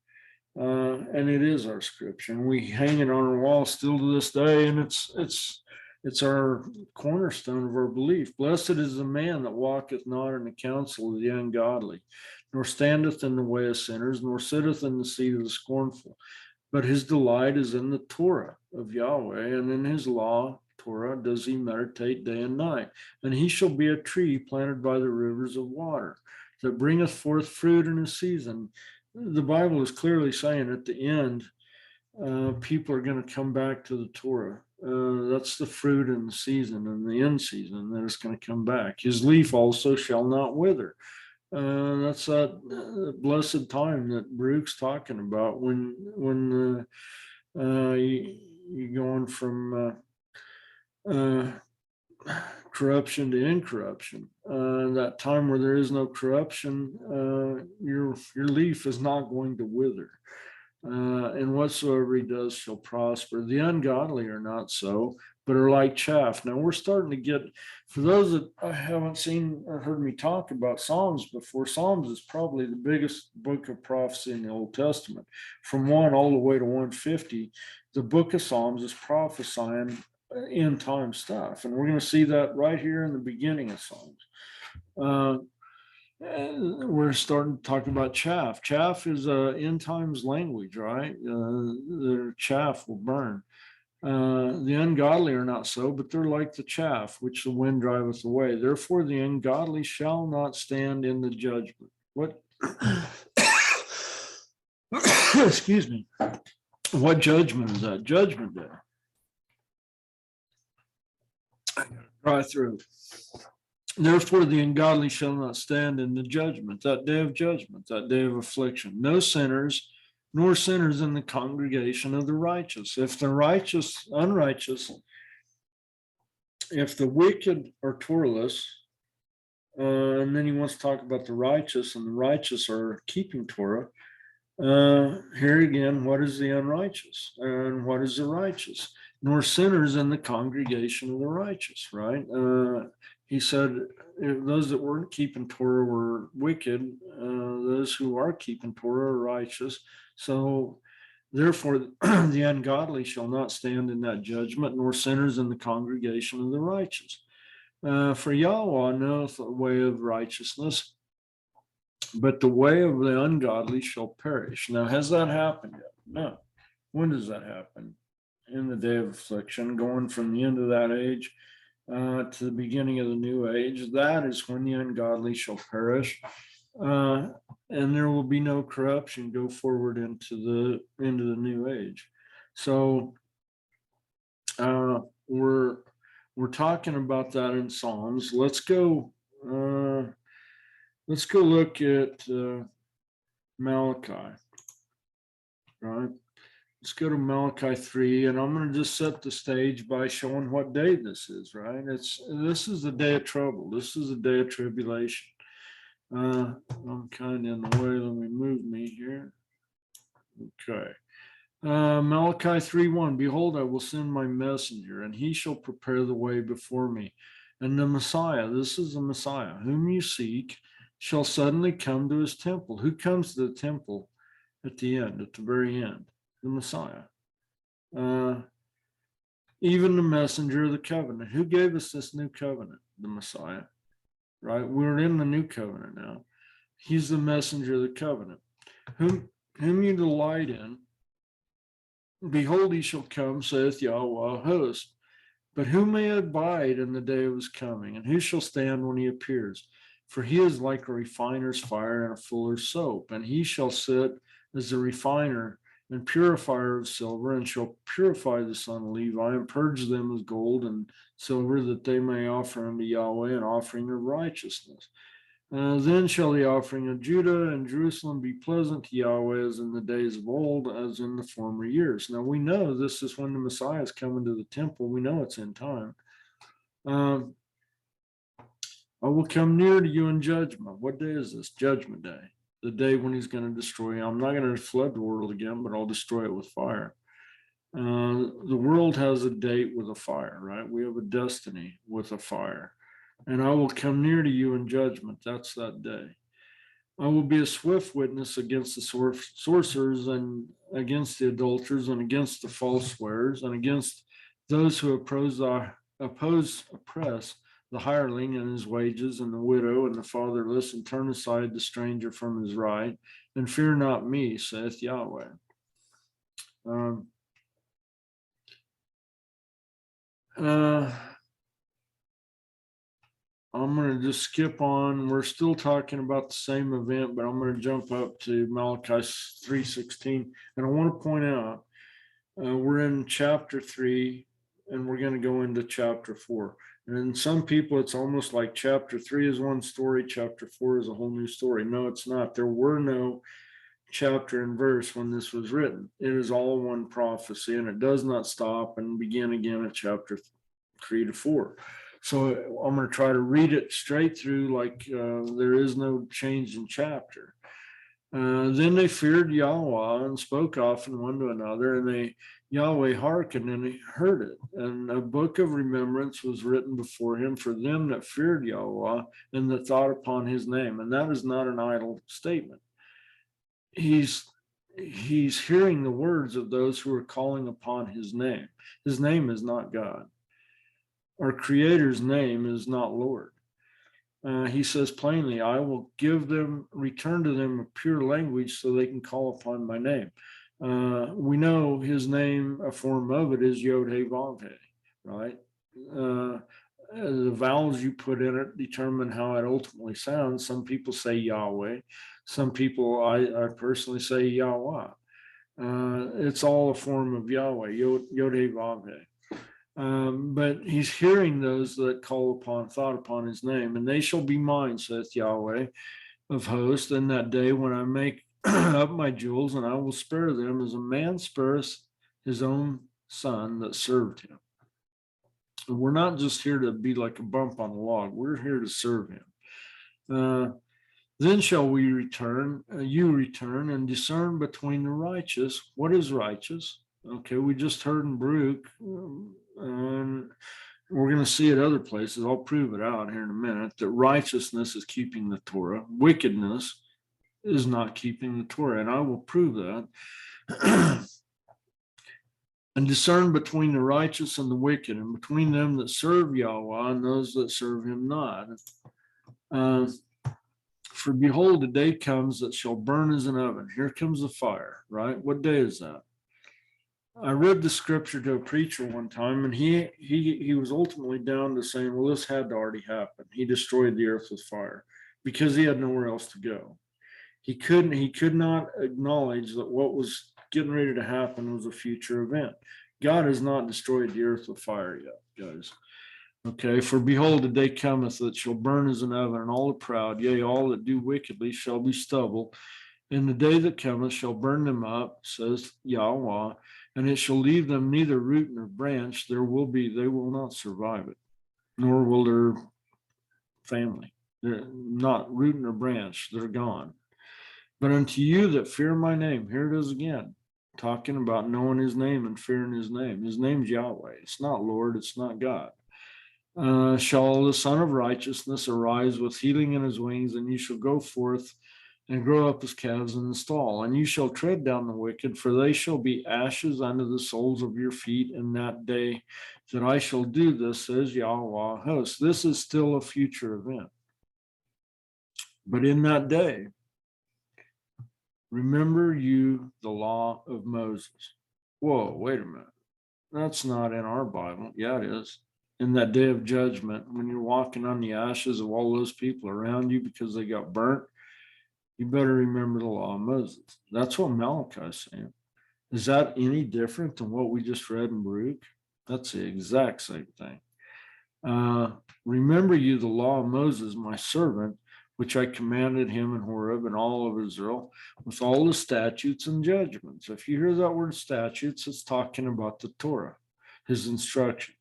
And it is our scripture, and we hang it on our wall still to this day, and it's our cornerstone of our belief. Blessed is the man that walketh not in the counsel of the ungodly, nor standeth in the way of sinners, nor sitteth in the seat of the scornful. But his delight is in the Torah of Yahweh, and in his law, Torah, does he meditate day and night. And he shall be a tree planted by the rivers of water, that bringeth forth fruit in his season. The Bible is clearly saying at the end, people are going to come back to the Torah. That's the fruit in the season and the end season that is going to come back. His leaf also shall not wither. That's that blessed time that Baruch's talking about when you're going from corruption to incorruption. That time where there is no corruption, your leaf is not going to wither. And whatsoever he does shall prosper. The ungodly are not so, but are like chaff. Now we're starting to get, for those that haven't seen or heard me talk about Psalms before, Psalms is probably the biggest book of prophecy in the Old Testament. From 1 all the way to 150, the book of Psalms is prophesying end time stuff. And we're going to see that right here in the beginning of Psalms. We're starting to talk about chaff. Chaff is end times language, right? The chaff will burn. The ungodly are not so, but they're like the chaff, which the wind driveth away. Therefore, the ungodly shall not stand in the judgment. What? Excuse me. What judgment is that? Judgment day. Dry throat. Therefore, the ungodly shall not stand in the judgment, that day of judgment, that day of affliction. No sinners, nor sinners in the congregation of the righteous. If the unrighteous, if the wicked are Toraless, and then he wants to talk about the righteous, and the righteous are keeping Torah. Here again, what is the unrighteous and what is the righteous? Nor sinners in the congregation of the righteous, right? He said, if those that weren't keeping Torah were wicked, those who are keeping Torah are righteous. So therefore, the ungodly shall not stand in that judgment, nor sinners in the congregation of the righteous. For Yahweh knoweth the way of righteousness, but the way of the ungodly shall perish. Now, has that happened yet? No. When does that happen? In the day of affliction, going from the end of that age to the beginning of the new age. That is when the ungodly shall perish, and there will be no corruption go forward into the new age. So we're We're talking about that in Psalms. Let's go. Let's go look at Malachi. Right. Let's go to Malachi 3, and I'm going to just set the stage by showing what day this is. Right. This is the day of trouble. This is the day of tribulation. I'm kind of in the way. Let me move me here. Okay. Malachi 3:1, behold, I will send my messenger, and he shall prepare the way before me. And the Messiah, this is the Messiah, whom you seek, shall suddenly come to his temple. Who comes to the temple at the end, at the very end? The Messiah. Even the messenger of the covenant. Who gave us this new covenant? The Messiah. Right? We're in the new covenant now. He's the messenger of the covenant. Whom you delight in. Behold, he shall come, saith Yahweh host. But who may abide in the day of his coming, and who shall stand when he appears? For he is like a refiner's fire and a fuller's soap, and he shall sit as the refiner and purifier of silver, and shall purify the son of Levi, and purge them as gold and silver, that they may offer unto Yahweh an offering of righteousness. Then shall the offering of Judah and Jerusalem be pleasant to Yahweh as in the days of old, as in the former years. Now we know this is when the Messiah is coming to the temple. We know it's in time. I will come near to you in judgment. What day is this? Judgment day. The day when he's going to destroy you. I'm not going to flood the world again, but I'll destroy it with fire. The world has a date with a fire, right? We have a destiny with a fire. And I will come near to you in judgment. That's that day. I will be a swift witness against the sorcerers and against the adulterers and against the false swearers and against those who oppress the hireling and his wages and the widow and the fatherless, and turn aside the stranger from his right, and fear not me, saith Yahweh. I'm going to just skip on. We're still talking about the same event, but I'm going to jump up to Malachi 3:16. And I want to point out, we're in chapter 3, and we're going to go into chapter 4. And some people, it's almost like chapter 3 is one story, chapter 4 is a whole new story. No, it's not. There were no chapter and verse when this was written. It is all one prophecy, and it does not stop and begin again at chapter 3 to 4. So I'm going to try to read it straight through like there is no change in chapter. Then they feared Yahweh and spoke often one to another, and Yahweh hearkened and he heard it. And a book of remembrance was written before him for them that feared Yahweh and that thought upon his name. And that is not an idle statement. He's hearing the words of those who are calling upon his name. His name is not God. Our Creator's name is not Lord. He says plainly, I will return to them a pure language so they can call upon my name. We know his name, a form of it is Yod He Vav He, right? The vowels you put in it determine how it ultimately sounds. Some people say Yahweh. Some people, I personally say Yahweh. It's all a form of Yahweh, Yod He Vav He. But he's hearing those that thought upon his name, and they shall be mine, saith Yahweh of hosts, in that day when I make up my jewels, and I will spare them as a man spares his own son that served him. And we're not just here to be like a bump on the log. We're here to serve him. Then shall we return, you return, and discern between the righteous. What is righteous? Okay, we just heard in Baruch, and we're going to see it other places. I'll prove it out here in a minute, that righteousness is keeping the Torah. Wickedness is not keeping the Torah, and I will prove that. And discern between the righteous and the wicked, and between them that serve Yahweh and those that serve him not. For behold, a day comes that shall burn as an oven. Here comes the fire, right? What day is that? I read the scripture to a preacher one time, and he was ultimately down to saying, well, this had to already happen. He destroyed the earth with fire because he had nowhere else to go. He could not acknowledge that what was getting ready to happen was a future event. God has not destroyed the earth with fire yet, guys. Okay, for behold, the day cometh that shall burn as an oven, and all the proud, yea, all that do wickedly shall be stubble. And the day that cometh shall burn them up, says Yahweh, and it shall leave them neither root nor branch. They will not survive it, nor will their family. They're not root nor branch, they're gone. But unto you that fear my name, here it is again, talking about knowing his name and fearing his name. His name's Yahweh. It's not Lord, it's not God. Shall the Son of Righteousness arise with healing in his wings, and you shall go forth and grow up as calves in the stall, and you shall tread down the wicked, for they shall be ashes under the soles of your feet in that day that I shall do this, says Yahweh hosts. This is still a future event. But in that day, remember you the law of Moses. Whoa, wait a minute. That's not in our Bible. Yeah, it is. In that day of judgment, when you're walking on the ashes of all those people around you because they got burnt, you better remember the law of Moses. That's what Malachi is saying. Is that any different than what we just read in Baruch? That's the exact same thing. Remember you the law of Moses, my servant, which I commanded him in Horeb and all of Israel, with all the statutes and judgments. If you hear that word statutes, it's talking about the Torah, his instruction.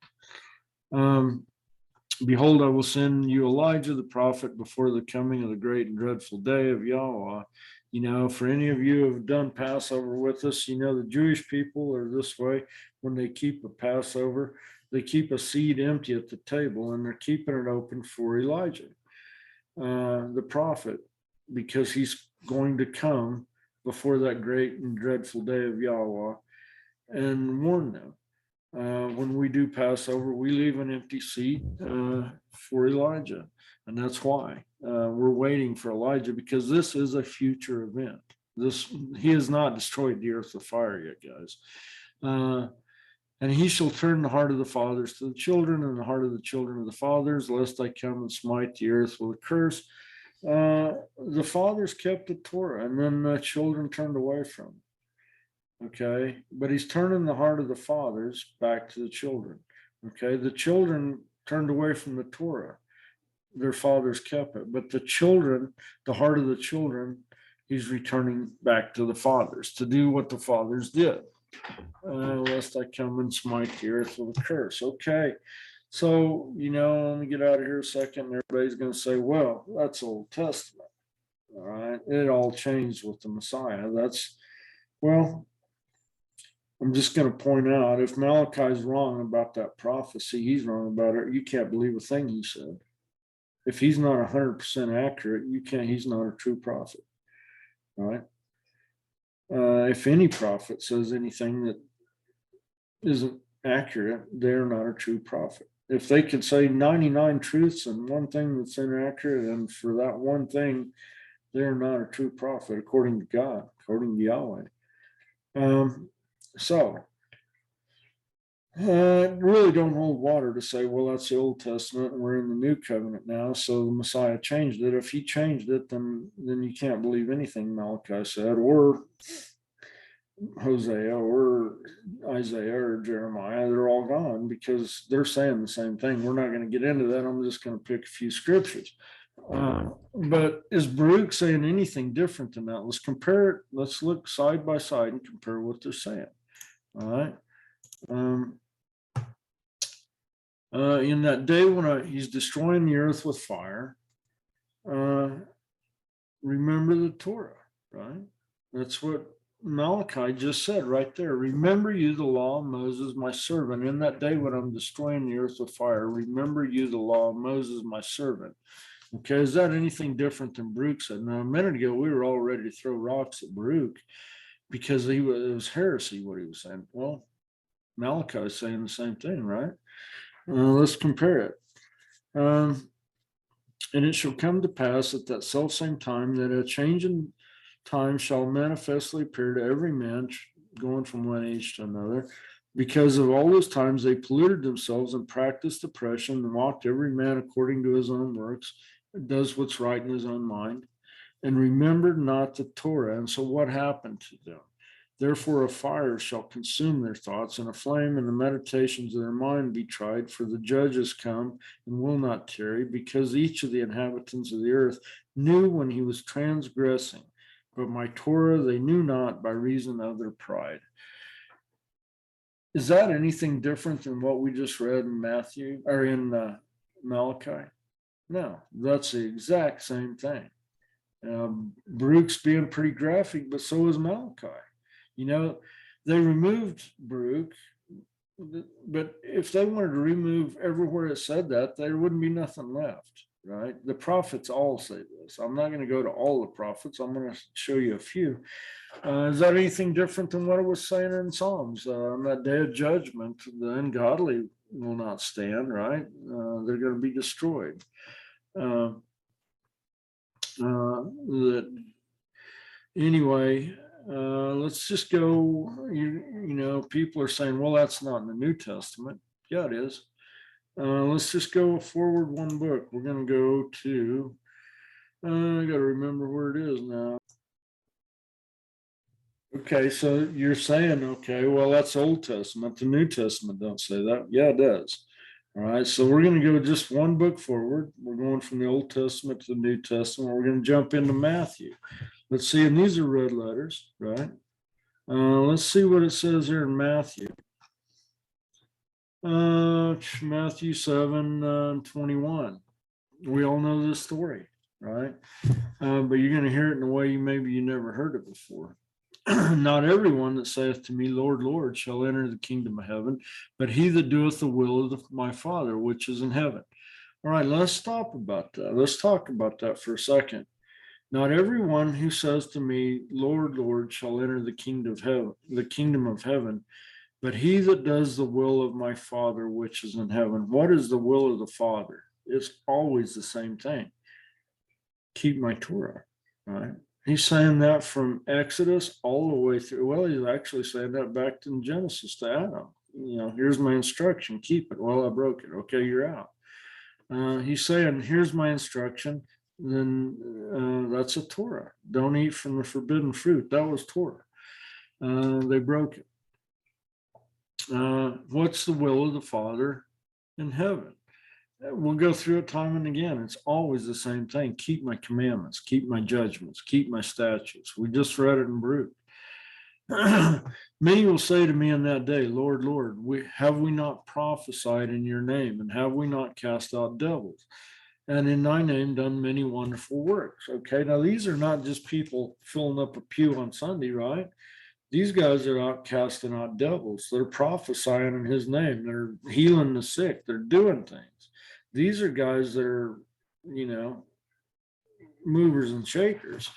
Behold, I will send you Elijah the prophet before the coming of the great and dreadful day of Yahweh. You know, for any of you who have done Passover with us, you know, the Jewish people are this way. When they keep a Passover, they keep a seat empty at the table, and they're keeping it open for Elijah, the prophet, because he's going to come before that great and dreadful day of Yahweh and warn them. When we do Passover, we leave an empty seat for Elijah. And that's why we're waiting for Elijah, because this is a future event. He has not destroyed the earth with fire yet, guys. And he shall turn the heart of the fathers to the children, and the heart of the children to the fathers, lest I come and smite the earth with a curse. The fathers kept the Torah, and then the children turned away from it. Okay, but he's turning the heart of the fathers back to the children. Okay, the children turned away from the Torah, their fathers kept it, but the children, the heart of the children, he's returning back to the fathers to do what the fathers did. Lest I come and smite the earth with a curse. Okay, so let me get out of here a second. Everybody's going to say, well, that's Old Testament. All right, it all changed with the Messiah. I'm just going to point out, if Malachi's wrong about that prophecy, he's wrong about it. You can't believe a thing he said. If he's not 100% accurate, he's not a true prophet. All right. If any prophet says anything that isn't accurate, they're not a true prophet. If they could say 99 truths and one thing that's inaccurate, and for that one thing, they're not a true prophet, according to God, according to Yahweh. So it really don't hold water to say, well, that's the Old Testament and we're in the New Covenant now, so the Messiah changed it. If he changed it, then you can't believe anything Malachi said, or Hosea, or Isaiah, or Jeremiah. They're all gone because they're saying the same thing. We're not going to get into that. I'm just going to pick a few scriptures. But is Baruch saying anything different than that? Let's compare it. Let's look side by side and compare what they're saying. All right. In that day when he's destroying the earth with fire, remember the Torah, right? That's what Malachi just said right there. Remember you the law of Moses, my servant. In that day when I'm destroying the earth with fire, remember you the law of Moses, my servant. Okay, is that anything different than Baruch said? Now, a minute ago, we were all ready to throw rocks at Baruch because it was heresy what he was saying. Well, Malachi is saying the same thing, right? Let's compare it. And it shall come to pass at that selfsame time that a change in time shall manifestly appear to every man, going from one age to another. Because of all those times they polluted themselves and practiced oppression and walked every man according to his own works, does what's right in his own mind, and remembered not the Torah. And so what happened to them? Therefore, a fire shall consume their thoughts, and a flame in the meditations of their mind be tried. For the judges come and will not tarry, because each of the inhabitants of the earth knew when he was transgressing. But my Torah they knew not by reason of their pride. Is that anything different than what we just read in Matthew or in Malachi? No, that's the exact same thing. Baruch's being pretty graphic, but so is Malachi. You know, they removed Baruch, but if they wanted to remove everywhere it said that, there wouldn't be nothing left, right? The prophets all say this. I'm not going to go to all the prophets. I'm going to show you a few. Is that anything different than what it was saying in Psalms? On that day of judgment, the ungodly will not stand, right? They're going to be destroyed. Anyway, let's just go. You know, people are saying, well, that's not in the New Testament. Yeah, it is. Let's just go forward one book. We're going to go to, I got to remember where it is now. Okay, so you're saying, okay, well, that's Old Testament. The New Testament don't say that. Yeah, it does. All right, so we're going to go just one book forward. We're going from the Old Testament to the New Testament. We're going to jump into Matthew. Let's see, and these are red letters, right? Let's see what it says here in Matthew. Matthew 7:21. We all know this story, right? But you're going to hear it in a way maybe you never heard it before. Not everyone that saith to me, Lord, Lord, shall enter the kingdom of heaven, but he that doeth the will of my Father, which is in heaven. All right, let's stop about that. Let's talk about that for a second. Not everyone who says to me, Lord, Lord, shall enter the kingdom of heaven, but he that does the will of my Father, which is in heaven. What is the will of the Father? It's always the same thing. Keep my Torah, right? He's saying that from Exodus all the way through. Well, he's actually saying that back to Genesis to Adam. You know, here's my instruction, keep it. Well, I broke it. Okay, you're out. He's saying, here's my instruction. Then that's a Torah. Don't eat from the forbidden fruit. That was Torah. They broke it. What's the will of the Father in heaven? We'll go through it time and again. It's always the same thing. Keep my commandments, keep my judgments, keep my statutes. We just read it in Baruch. Many will say to me in that day, Lord, Lord, have we not prophesied in your name, and have we not cast out devils, and in thy name done many wonderful works? Okay, now these are not just people filling up a pew on Sunday, right? These guys are out casting out devils. They're prophesying in his name. They're healing the sick. They're doing things. These are guys that are, you know, movers and shakers.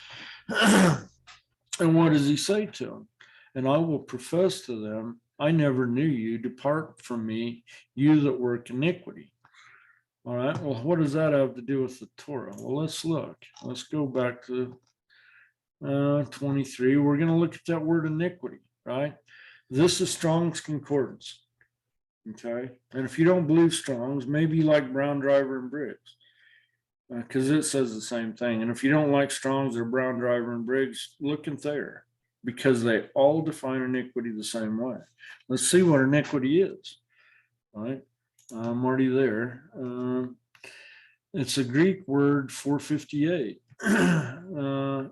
And what does he say to them? And I will profess to them, I never knew you. Depart from me, you that work iniquity. All right. Well, what does that have to do with the Torah? Well, let's look. Let's go back to 23. We're going to look at that word iniquity, right? This is Strong's Concordance. Okay. And if you don't believe Strong's, maybe you like Brown, Driver, and Briggs, because it says the same thing. And if you don't like Strong's or Brown, Driver, and Briggs, look in Thayer, because they all define iniquity the same way. Let's see what iniquity is. All right. I'm already there. It's a Greek word 458.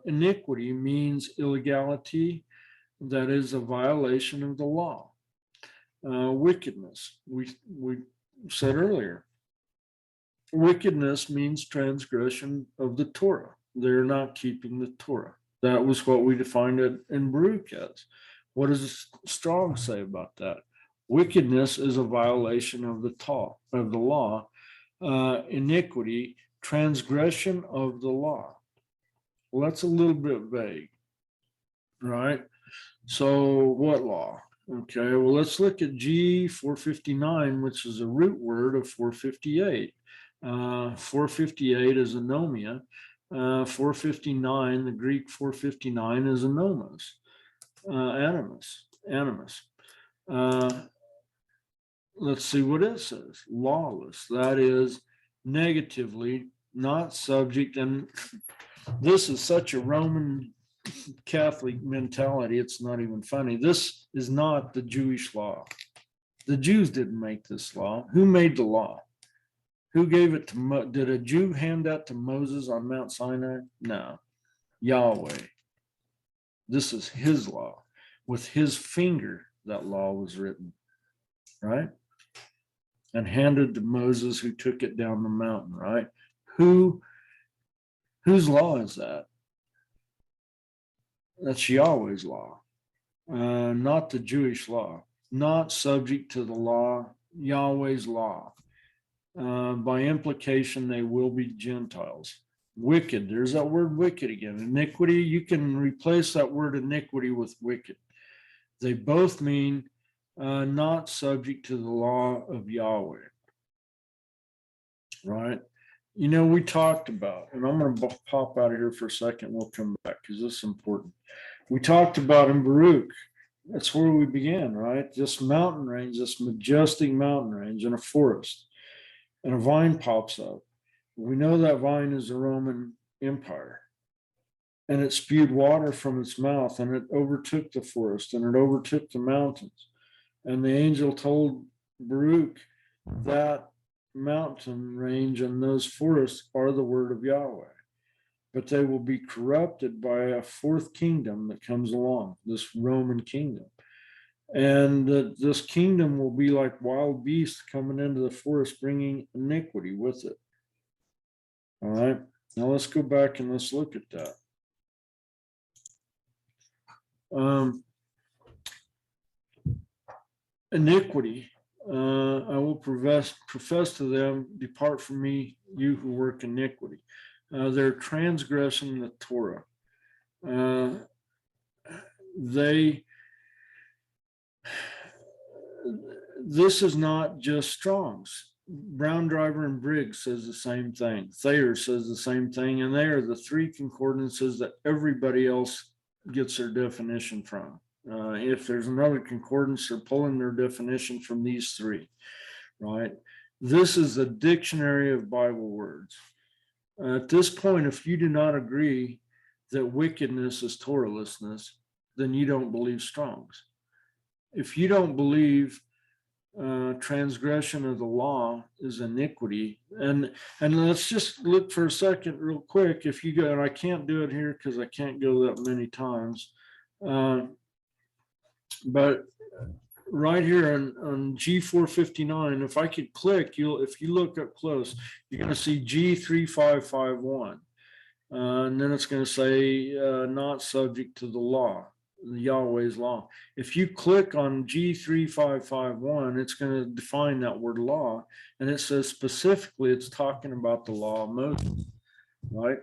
Iniquity means illegality, that is a violation of the law. Wickedness, we said earlier. Wickedness means transgression of the Torah. They're not keeping the Torah. That was what we defined it in Baruch as. What does Strong say about that? Wickedness is a violation of the law. Iniquity, transgression of the law. Well, that's a little bit vague, right? So what law? Okay, well, let's look at G459, which is a root word of 458. 458 is anomia. 459, the Greek 459 is anomos, animus. Let's see what it says. Lawless, that is negatively not subject. And this is such a Roman Catholic mentality, it's not even funny. This is not the Jewish law. The Jews didn't make this law. Who made the law? Who gave it to did a Jew hand that to Moses on Mount Sinai? No. Yahweh. This is his law. With his finger, that law was written, right? And handed to Moses, who took it down the mountain, right? Whose law is that? That's Yahweh's law, not the Jewish law, not subject to the law, Yahweh's law. By implication, they will be Gentiles. Wicked, there's that word wicked again. Iniquity, you can replace that word iniquity with wicked. They both mean not subject to the law of Yahweh, right? You know, we talked about, and I'm going to pop out of here for a second. We'll come back because this is important. We talked about in Baruch, that's where we began, right? This mountain range, this majestic mountain range in a forest, and a vine pops up. We know that vine is the Roman Empire, and it spewed water from its mouth, and it overtook the forest, and it overtook the mountains. And the angel told Baruch that mountain range and those forests are the word of Yahweh, but they will be corrupted by a fourth kingdom that comes along, this Roman kingdom. And this kingdom will be like wild beasts coming into the forest, bringing iniquity with it. All right, now let's go back and let's look at that. Iniquity, I will profess to them, depart from me, you who work iniquity. They're transgressing the Torah. This is not just Strong's. Brown Driver and Briggs says the same thing. Thayer says the same thing, and they are the three concordances that everybody else gets their definition from. If there's another concordance, they're pulling their definition from these three, right? This is a dictionary of Bible words. At this point, if you do not agree that wickedness is Torahlessness, then you don't believe Strong's. If you don't believe transgression of the law is iniquity, and let's just look for a second real quick. If you go, and I can't do it here because I can't go that many times, but right here on G459, if I could click, if you look up close, you're going to see G3551, and then it's going to say not subject to the law, Yahweh's law. If you click on G3551, it's going to define that word law, and it says specifically it's talking about the law of Moses, right?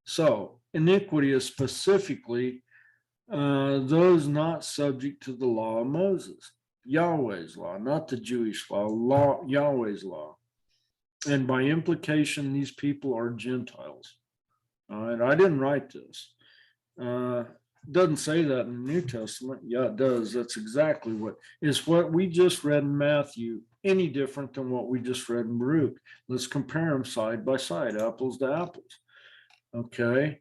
So iniquity is specifically those not subject to the law of Moses, Yahweh's law, not the Jewish law, Yahweh's law. And by implication, these people are Gentiles. All right, I didn't write this. Doesn't say that in the New Testament. Yeah, it does. That's exactly what we just read in Matthew, any different than what we just read in Baruch. Let's compare them side by side, apples to apples. Okay.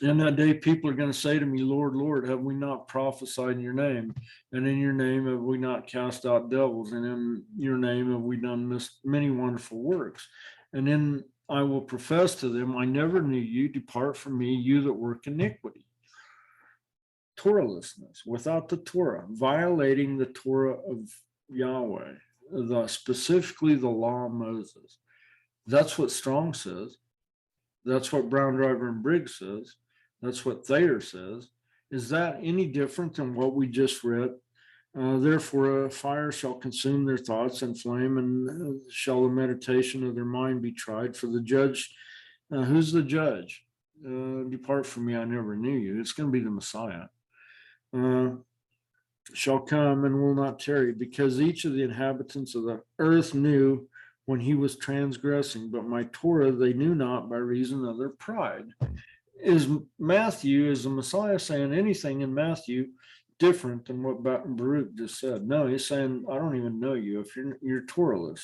In that day, people are going to say to me, Lord, Lord, have we not prophesied in your name? And in your name have we not cast out devils? And in your name have we done many wonderful works? And then I will profess to them, I never knew you. Depart from me, you that work iniquity. Torahlessness, without the Torah, violating the Torah of Yahweh, specifically the law of Moses. That's what Strong says. That's what Brown Driver and Briggs says. That's what Thayer says. Is that any different than what we just read? Therefore, a fire shall consume their thoughts and flame, and shall the meditation of their mind be tried. For the judge, who's the judge? Depart from me, I never knew you. It's going to be the Messiah. Shall come and will not tarry, because each of the inhabitants of the earth knew when he was transgressing, but my Torah they knew not by reason of their pride. Is the Messiah saying anything in Matthew different than what Baruch just said? No, he's saying, I don't even know you if you're Torahless.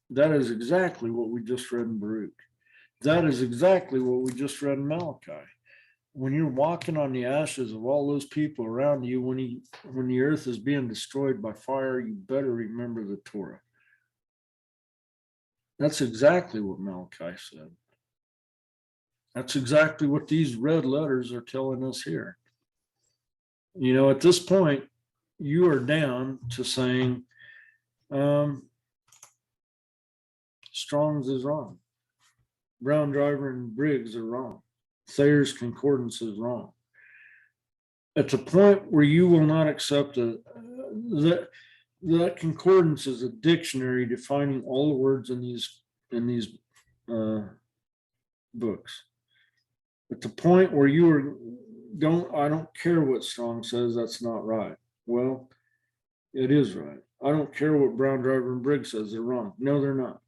That is exactly what we just read in Baruch. That is exactly what we just read in Malachi. When you're walking on the ashes of all those people around you, when the earth is being destroyed by fire, you better remember the Torah. That's exactly what Malachi said. That's exactly what these red letters are telling us here. You know, at this point, you are down to saying, Strong's is wrong. Brown Driver and Briggs are wrong. Thayer's Concordance is wrong. At the point where you will not accept that concordance is a dictionary defining all the words in these books. At the point where I don't care what Strong says, that's not right. Well, it is right. I don't care what Brown Driver and Briggs says, they're wrong. No, they're not.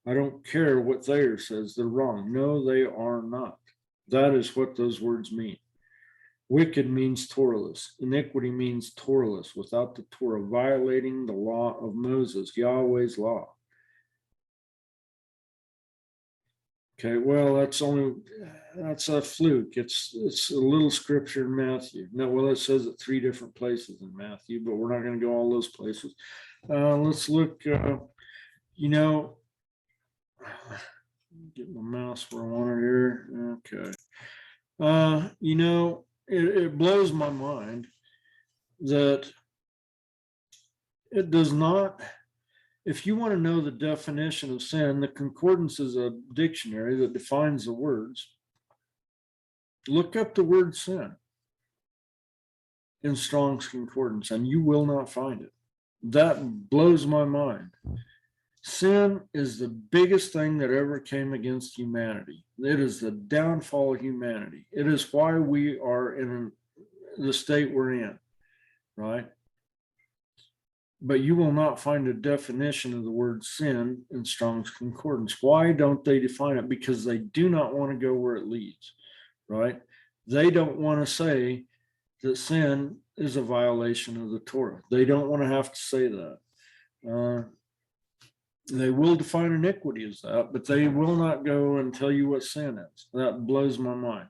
I don't care what Thayer says, they're wrong. No, they are not. That is what those words mean. Wicked means Torahless. Iniquity means Torahless, without the Torah, violating the law of Moses, Yahweh's law. Okay, well, that's a fluke. It's a little scripture in Matthew. No, well, it says it 3 different places in Matthew, but we're not going to go all those places. Let's look, you know, get my mouse where I want it here. Okay. You know, it blows my mind that it does not, if you want to know the definition of sin, the concordance is a dictionary that defines the words. Look up the word sin in Strong's Concordance, and you will not find it. That blows my mind. Sin is the biggest thing that ever came against humanity. It is the downfall of humanity. It is why we are in the state we're in, right? But you will not find a definition of the word sin in Strong's Concordance. Why don't they define it? Because they do not want to go where it leads, right? They don't want to say that sin is a violation of the Torah. They don't want to have to say that. They will define iniquity as that, but they will not go and tell you what sin is. That blows my mind.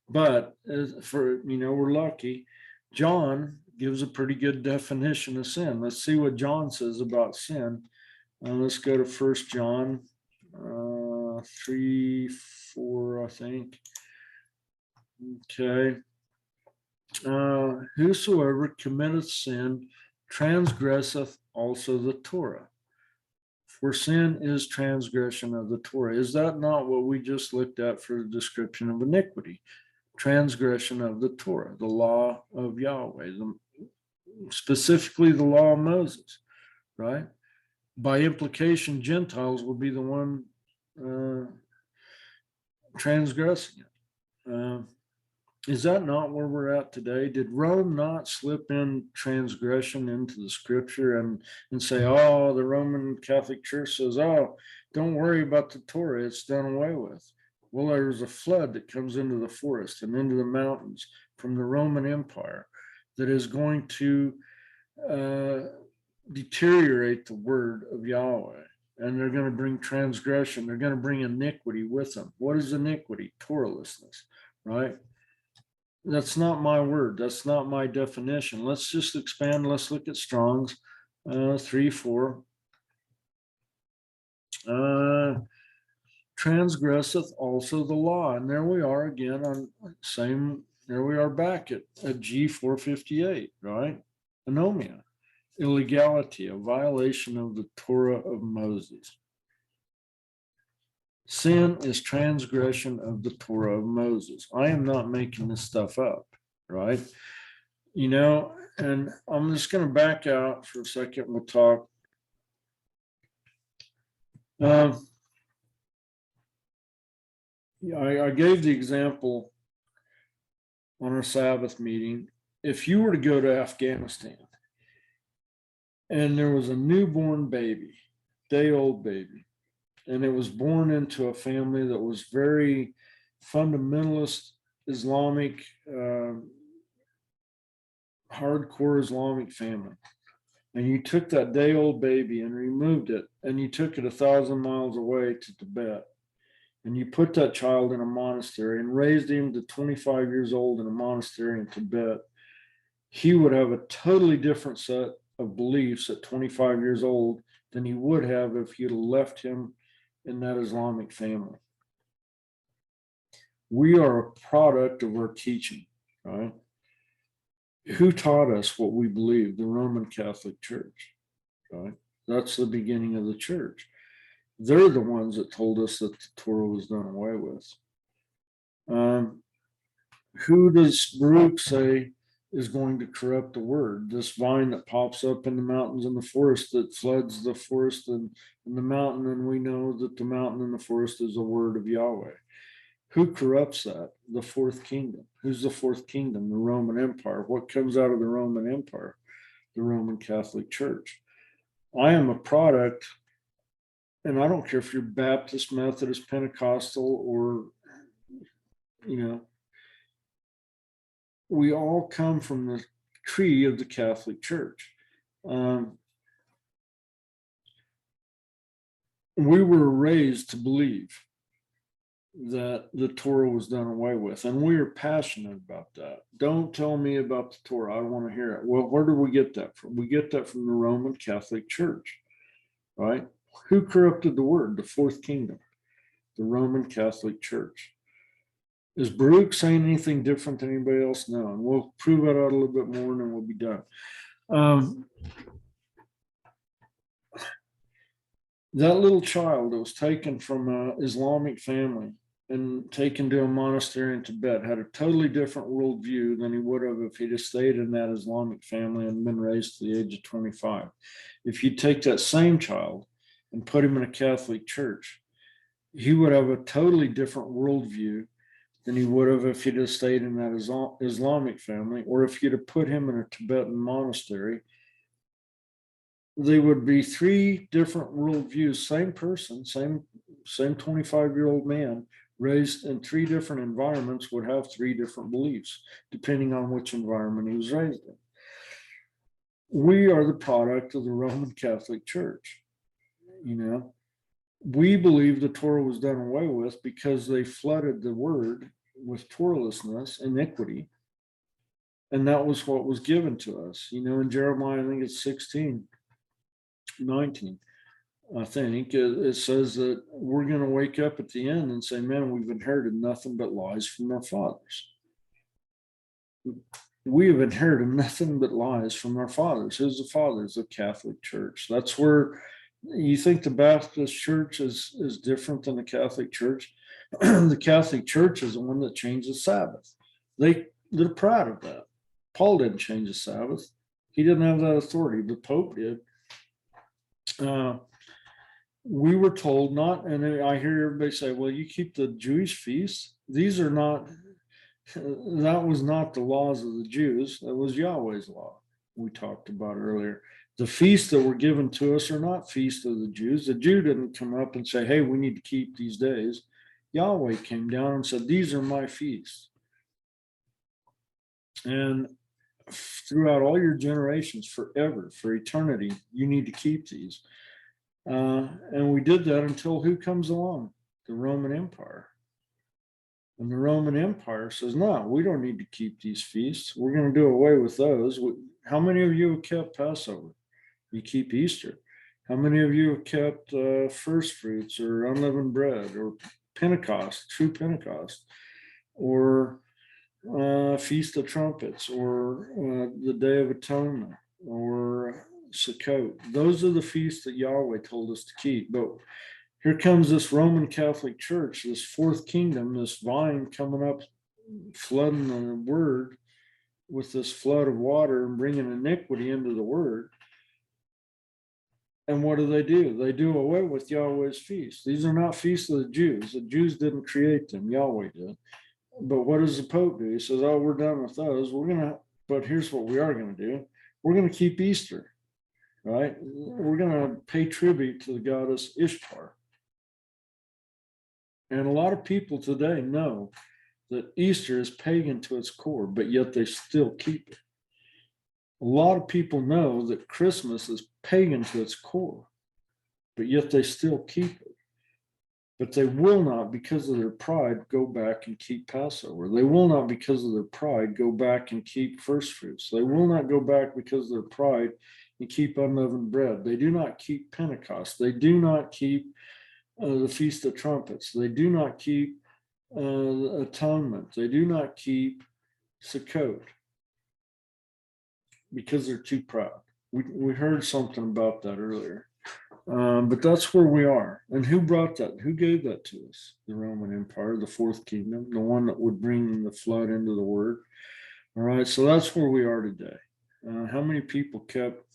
But we're lucky. John gives a pretty good definition of sin. Let's see what John says about sin. Let's go to 1 John 3:4, I think. Okay. Whosoever committeth sin transgresseth also the Torah. For sin is transgression of the Torah. Is that not what we just looked at for the description of iniquity? Transgression of the Torah, the law of Yahweh, specifically the law of Moses, right? By implication, Gentiles will be the one transgressing it. Is that not where we're at today? Did Rome not slip in transgression into the scripture and say, oh, the Roman Catholic Church says, oh, don't worry about the Torah, it's done away with. Well, there's a flood that comes into the forest and into the mountains from the Roman Empire that is going to deteriorate the word of Yahweh. And they're going to bring transgression. They're going to bring iniquity with them. What is iniquity? Torahlessness, right? That's not my word. That's not my definition. Let's just expand. Let's look at Strong's 3:4. Transgresseth also the law. And there we are again on same, there we are back at G458, right? Anomia, illegality, a violation of the Torah of Moses. Sin is transgression of the Torah of Moses. I am not making this stuff up, right? You know, and I'm just going to back out for a second. We'll talk. I gave the example on our Sabbath meeting. If you were to go to Afghanistan and there was a newborn baby, day-old baby, and it was born into a family that was very fundamentalist Islamic, hardcore Islamic family. and you took that day-old baby and removed it, and you took it 1,000 miles away to Tibet, and you put that child in a monastery and raised him to 25 years old in a monastery in Tibet, he would have a totally different set of beliefs at 25 years old than he would have if you'd left him in that Islamic family. We are a product of our teaching, right? Who taught us what we believe? The Roman Catholic Church, right? That's the beginning of the church. They're the ones that told us that the Torah was done away with. Who does Baruch say is going to corrupt the word? This vine that pops up in the mountains and the forest that floods the forest and the mountain, and we know that the mountain and the forest is a word of Yahweh. Who corrupts that? The fourth kingdom. Who's the fourth kingdom? The Roman Empire. What comes out of the Roman Empire? The Roman Catholic Church. I am a product, and I don't care if you're Baptist, Methodist, Pentecostal, or, we all come from the tree of the Catholic Church. We were raised to believe that the Torah was done away with, and we are passionate about that. Don't tell me about the Torah. I don't want to hear it. Well, where do we get that from? We get that from the Roman Catholic Church, right? Who corrupted the word? The fourth kingdom, the Roman Catholic Church. Is Baruch saying anything different than anybody else? No, and we'll prove that out a little bit more, and then we'll be done. That little child that was taken from an Islamic family and taken to a monastery in Tibet had a totally different worldview than he would have if he'd have stayed in that Islamic family and been raised to the age of 25. If you take that same child and put him in a Catholic church, he would have a totally different worldview than he would have if he'd have stayed in that Islamic family, or if you'd have put him in a Tibetan monastery. They would be three different worldviews, same person, same 25-year-old man, raised in three different environments, would have three different beliefs, depending on which environment he was raised in. We are the product of the Roman Catholic Church. We believe the Torah was done away with because they flooded the word with Torahlessness, iniquity, and that was what was given to us. In Jeremiah, I think it's 16:19, I think it says that we're going to wake up at the end and say, man, we've inherited nothing but lies from our fathers. We have inherited nothing but lies from our fathers. Who's the fathers? The Catholic Church. That's where you think the Baptist Church is different than the Catholic Church. The Catholic Church is the one that changed the Sabbath. They're proud of that. Paul didn't change the Sabbath. He didn't have that authority. The Pope did. We were told not, and I hear everybody say, well, you keep the Jewish feasts. These are not, that was not the laws of the Jews. That was Yahweh's law. We talked about earlier. The feasts that were given to us are not feasts of the Jews. The Jew didn't come up and say, hey, we need to keep these days. Yahweh came down and said, these are my feasts. And throughout all your generations, forever, for eternity, you need to keep these. And we did that until who comes along? The Roman Empire. And the Roman Empire says, no, we don't need to keep these feasts. We're going to do away with those. How many of you have kept Passover? You keep Easter. How many of you have kept first fruits or unleavened bread or Pentecost, true Pentecost, or Feast of Trumpets, or the Day of Atonement, or Sukkot? Those are the feasts that Yahweh told us to keep. But here comes this Roman Catholic Church, this fourth kingdom, this vine coming up, flooding the word with this flood of water and bringing iniquity into the word. And what do? They do away with Yahweh's feasts. These are not feasts of the Jews. The Jews didn't create them. Yahweh did. But what does the Pope do? He says, oh, we're done with those. But here's what we are going to do. We're going to keep Easter, right? We're going to pay tribute to the goddess Ishtar. And a lot of people today know that Easter is pagan to its core, but yet they still keep it. A lot of people know that Christmas is pagan to its core, but yet they still keep it. But they will not, because of their pride, go back and keep Passover. They will not, because of their pride, go back and keep first fruits. They will not go back, because of their pride, and keep unleavened bread. They do not keep Pentecost. They do not keep the Feast of Trumpets. They do not keep Atonement. They do not keep Sukkot, because they're too proud. We heard something about that earlier. But that's where we are. And who brought that? Who gave that to us? The Roman Empire, the fourth kingdom, the one that would bring the flood into the word. All right, so that's where we are today. How many people kept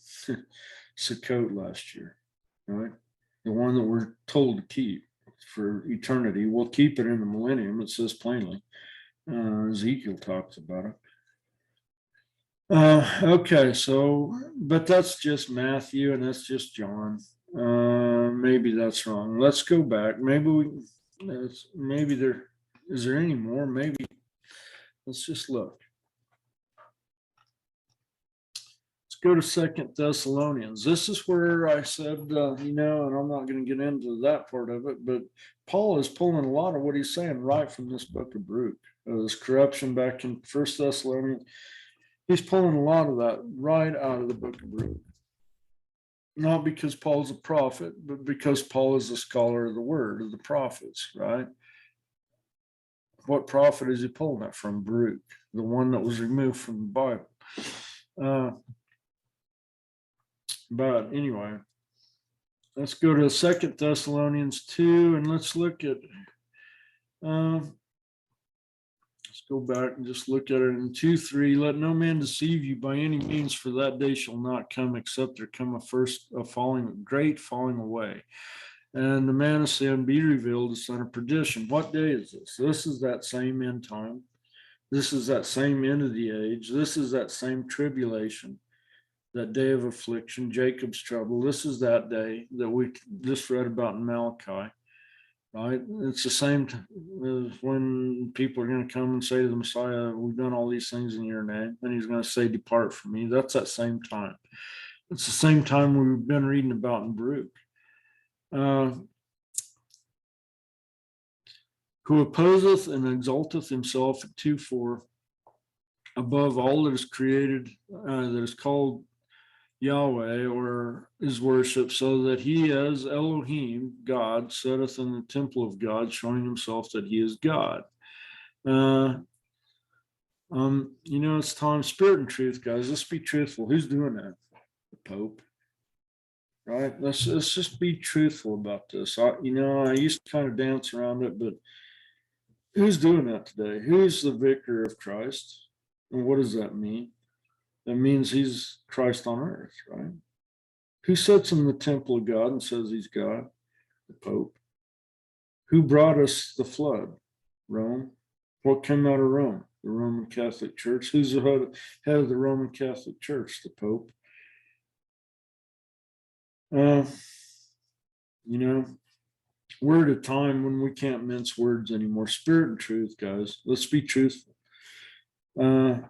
Sukkot last year? Right, the one that we're told to keep for eternity. We'll keep it in the millennium. It says plainly. Ezekiel talks about it. Okay, so, but that's just Matthew and that's just John. Maybe that's wrong. Let's go back. Maybe there is there any more? Maybe let's just look. Let's go to Second Thessalonians. This is where I said, and I'm not going to get into that part of it, but Paul is pulling a lot of what he's saying right from this book of Baruch. This corruption back in First Thessalonians. He's pulling a lot of that right out of the book of Baruch. Not because Paul's a prophet, but because Paul is a scholar of the word, of the prophets, right? What prophet is he pulling that from? Baruch, the one that was removed from the Bible. But anyway, let's go to 2 Thessalonians 2 and let's look at, let's go back and just look at it in 2:3. Let no man deceive you by any means, for that day shall not come except there come a great falling away. And the man of sin be revealed, the son of perdition. What day is this? This is that same end time. This is that same end of the age. This is that same tribulation, that day of affliction, Jacob's trouble. This is that day that we just read about in Malachi, right? It's the same as when people are going to come and say to the Messiah, we've done all these things in your name. And he's going to say, depart from me. That's that same time. It's the same time we've been reading about in Baruch. Who opposeth and exalteth himself at 2:4 above all that is created, that is called Yahweh, or is worshipped, so that he as Elohim, God, sitteth in the temple of God, showing himself that he is God. It's time, spirit and truth, guys. Let's be truthful. Who's doing that? The Pope. Right? Let's just be truthful about this. I used to kind of dance around it, but who's doing that today? Who's the vicar of Christ? And what does that mean? That means he's Christ on earth, right? Who sits in the temple of God and says he's God? The Pope. Who brought us the flood? Rome. What came out of Rome? The Roman Catholic Church. Who's the head of the Roman Catholic Church? The Pope. We're at a time when we can't mince words anymore. Spirit and truth, guys. Let's be truthful. I'm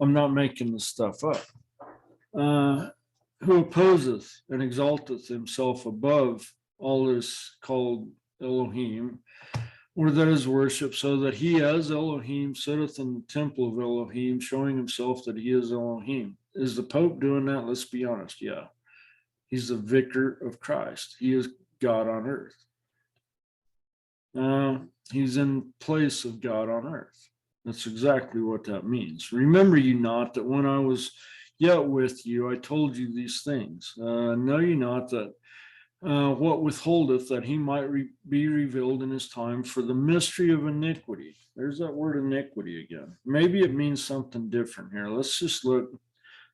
not making this stuff up. Who opposeth and exalteth himself above all that is called Elohim, or that is worship, so that he as Elohim sitteth in the temple of Elohim, showing himself that he is Elohim. Is the Pope doing that? Let's be honest. Yeah. He's the vicar of Christ. He is God on earth. He's in place of God on earth. That's exactly what that means. Remember you not that when I was yet with you, I told you these things. Know ye not that what withholdeth that he might be revealed in his time, for the mystery of iniquity. There's that word iniquity again. Maybe it means something different here. Let's just look.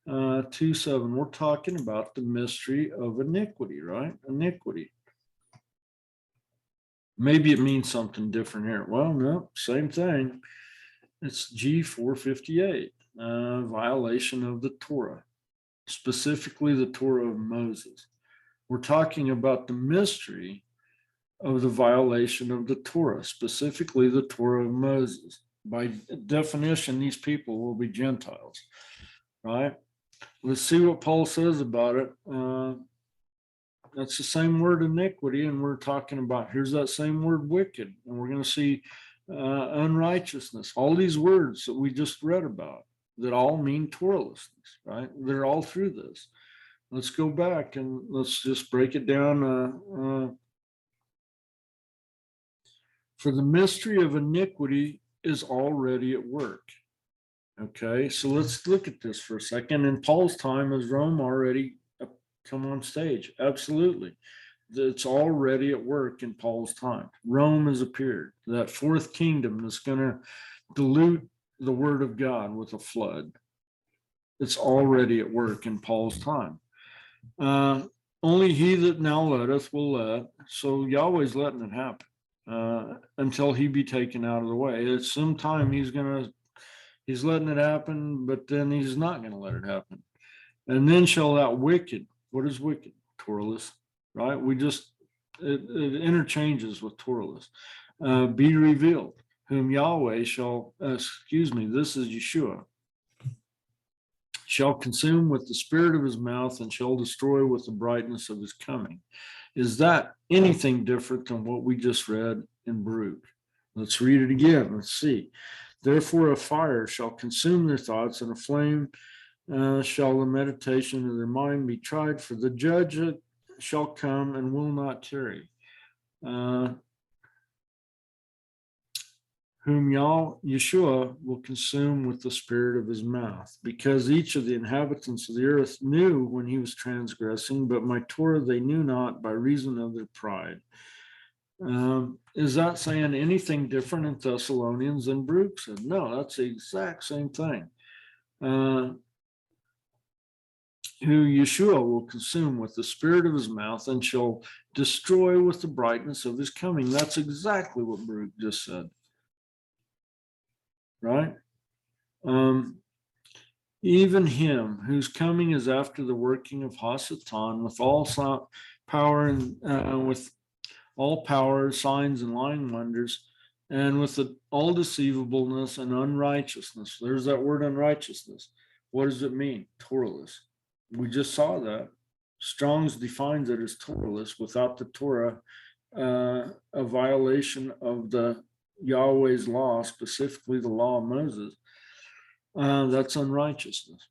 2:7. We're talking about the mystery of iniquity, right? Iniquity. Maybe it means something different here. Well, no, same thing. It's G458, violation of the Torah, specifically the Torah of Moses. We're talking about the mystery of the violation of the Torah, specifically the Torah of Moses. By definition, these people will be Gentiles, right? Let's see what Paul says about it. That's the same word iniquity, and we're talking about, here's that same word wicked, and we're going to see unrighteousness, all these words that we just read about that all mean Torahlessness, right? They're all through this. Let's go back and let's just break it down. For the mystery of iniquity is already at work. Okay, so let's look at this for a second. In Paul's time, has Rome already come on stage? Absolutely. It's already at work in Paul's time. Rome has appeared, that fourth kingdom that's going to dilute the word of God with a flood. It's already at work in Paul's time. Only he that now letteth will let. So Yahweh's letting it happen until he be taken out of the way. At some time he's letting it happen, but then he's not going to let it happen. And then shall that wicked, what is wicked? Torahless, right? It interchanges with Torahless, be revealed, whom Yahweh shall, this is Yeshua, shall consume with the spirit of his mouth and shall destroy with the brightness of his coming. Is that anything different than what we just read in Baruch? Let's read it again. Let's see. Therefore, a fire shall consume their thoughts, and a flame shall the meditation of their mind be tried. For the judge shall come and will not tarry. Whom Yeshua will consume with the spirit of his mouth, because each of the inhabitants of the earth knew when he was transgressing, but my Torah they knew not by reason of their pride. Is that saying anything different in Thessalonians than Baruch said? No, that's the exact same thing. Who Yeshua will consume with the spirit of his mouth and shall destroy with the brightness of his coming. That's exactly what Baruch just said. Right? Even him whose coming is after the working of Hasatan with all power and with all power, signs and lying wonders, and with all deceivableness and unrighteousness. There's that word unrighteousness. What does it mean? Torahless. We just saw that. Strong's defines it as Torahless, without the Torah, a violation of the Yahweh's law, specifically the law of Moses. That's unrighteousness.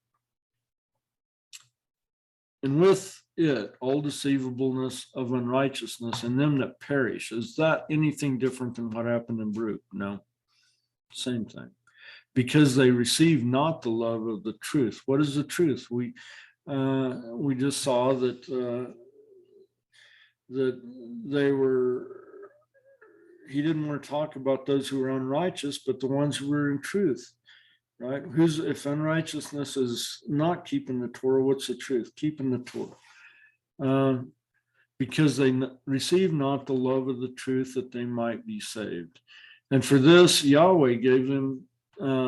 And with it, all deceivableness of unrighteousness in them that perish. Is that anything different than what happened in Baruch? No, same thing. Because they receive not the love of the truth. What is the truth? We just saw that he didn't want to talk about those who were unrighteous, but the ones who were in truth. Right? If unrighteousness is not keeping the Torah, what's the truth? Keeping the Torah. Because they receive not the love of the truth that they might be saved. And for this, Yahweh gave them,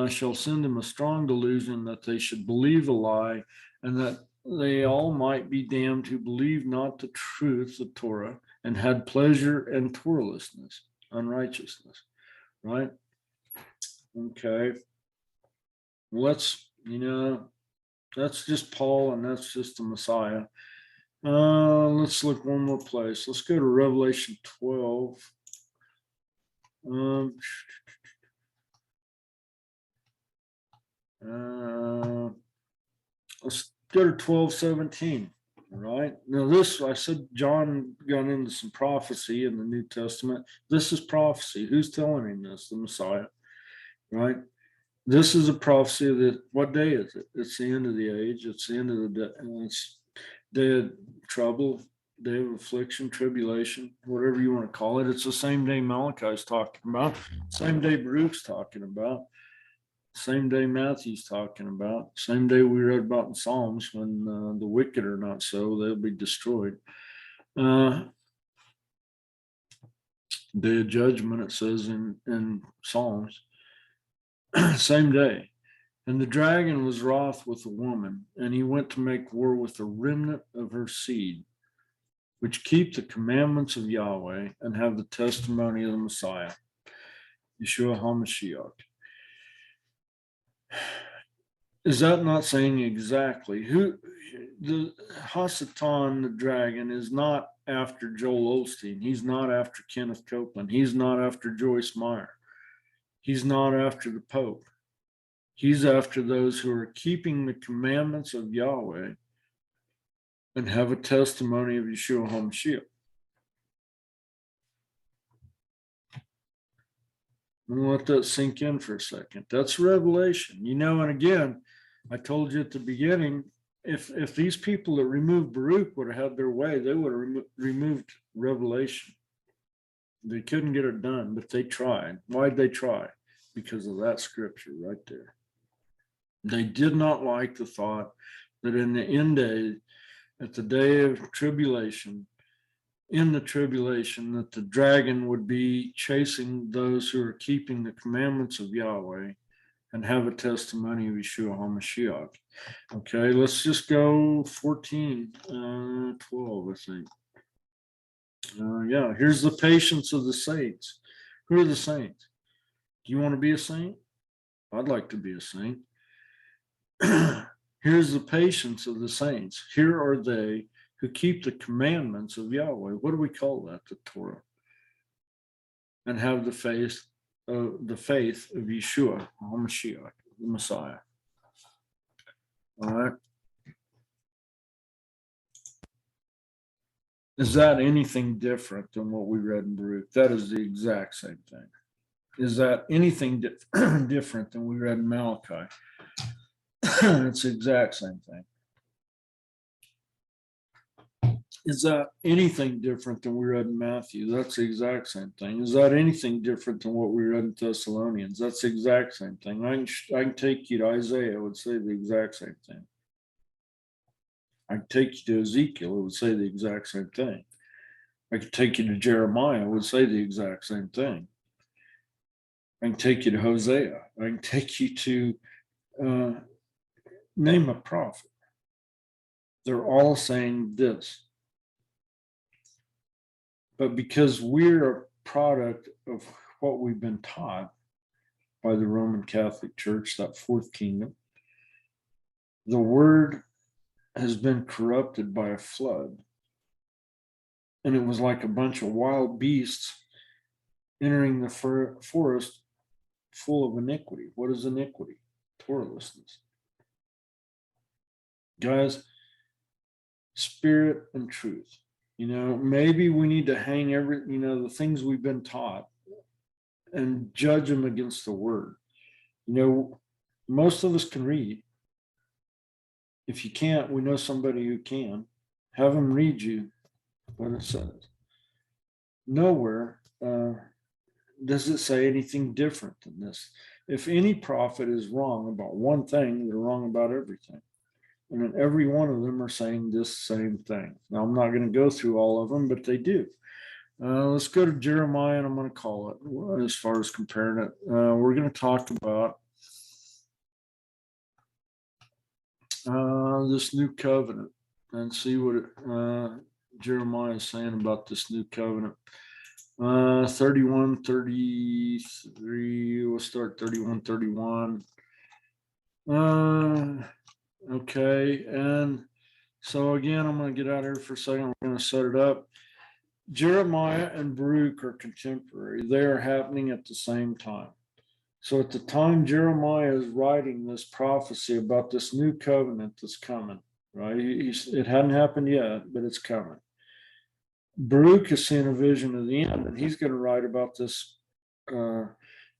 shall send them a strong delusion that they should believe a lie, and that they all might be damned who believe not the truth, the Torah, and had pleasure in Torahlessness, unrighteousness. Right? Okay. That's just Paul, and that's just the Messiah. Let's look one more place. Let's go to Revelation 12. Let's go to 12:17. All right. Now this, I said John got into some prophecy in the New Testament. This is prophecy. Who's telling him this? The Messiah. Right? This is a prophecy that, what day is it? It's the end of the age. It's the end of the day. It's day of trouble, day of affliction, tribulation, whatever you want to call it. It's the same day Malachi's talking about, same day Baruch's talking about, same day Matthew's talking about, same day we read about in Psalms when the wicked are not so, they'll be destroyed. Day of judgment, it says in Psalms. Same day. And the dragon was wroth with the woman, and he went to make war with the remnant of her seed, which keep the commandments of Yahweh and have the testimony of the Messiah, Yeshua HaMashiach. Is that not saying exactly who the Hasatan, the dragon, is not after Joel Osteen. He's not after Kenneth Copeland. He's not after Joyce Meyer. He's not after the Pope. He's after those who are keeping the commandments of Yahweh and have a testimony of Yeshua HaMashiach. I'm gonna let that sink in for a second. That's revelation, and again, I told you at the beginning, if these people that removed Baruch would have had their way, they would have removed revelation. They couldn't get it done, but they tried. Why'd they try? Because of that scripture right there. They did not like the thought that in the end day, at the day of tribulation, in the tribulation, that the dragon would be chasing those who are keeping the commandments of Yahweh and have a testimony of Yeshua HaMashiach. Okay, let's just go 14, 12, I think. Yeah, here's the patience of the saints. Who are the saints? Do you want to be a saint? I'd like to be a saint. Here's the patience of the saints. Here are they who keep the commandments of Yahweh. What do we call that? The Torah. And have the faith of Yeshua HaMashiach, the Messiah. All right. Is that anything different than what we read in Baruch? That is the exact same thing. Is that anything different than we read in Malachi? It's the exact same thing. Is that anything different than we read in Matthew? That's the exact same thing. Is that anything different than what we read in Thessalonians? That's the exact same thing. I can take you to Isaiah, it would say the exact same thing. I could take you to Ezekiel, it would say the exact same thing. I could take you to Jeremiah, it would say the exact same thing. I can take you to Hosea. I can take you to name a prophet. They're all saying this. But because we're a product of what we've been taught by the Roman Catholic Church, that fourth kingdom, the word has been corrupted by a flood. And it was like a bunch of wild beasts entering the forest full of iniquity. What is iniquity? Torahlessness. Guys, spirit and truth. Maybe we need to hang the things we've been taught and judge them against the word. Most of us can read. If you can't, we know somebody who can. Have them read you what it says. Nowhere does it say anything different than this. If any prophet is wrong about one thing, they're wrong about everything. And then every one of them are saying this same thing. Now, I'm not going to go through all of them, but they do. Let's go to Jeremiah, and I'm going to call it as far as comparing it. We're going to talk about this new covenant and see what Jeremiah is saying about this new covenant. 31, 33, we'll start 31, 31. Okay, and so again, I'm going to get out here for a second. We're going to set it up. Jeremiah and Baruch are contemporary. They are happening at the same time. So at the time Jeremiah is writing this prophecy about this new covenant that's coming, right? It hadn't happened yet, but it's coming. Baruch is seeing a vision of the end, and he's going to write about this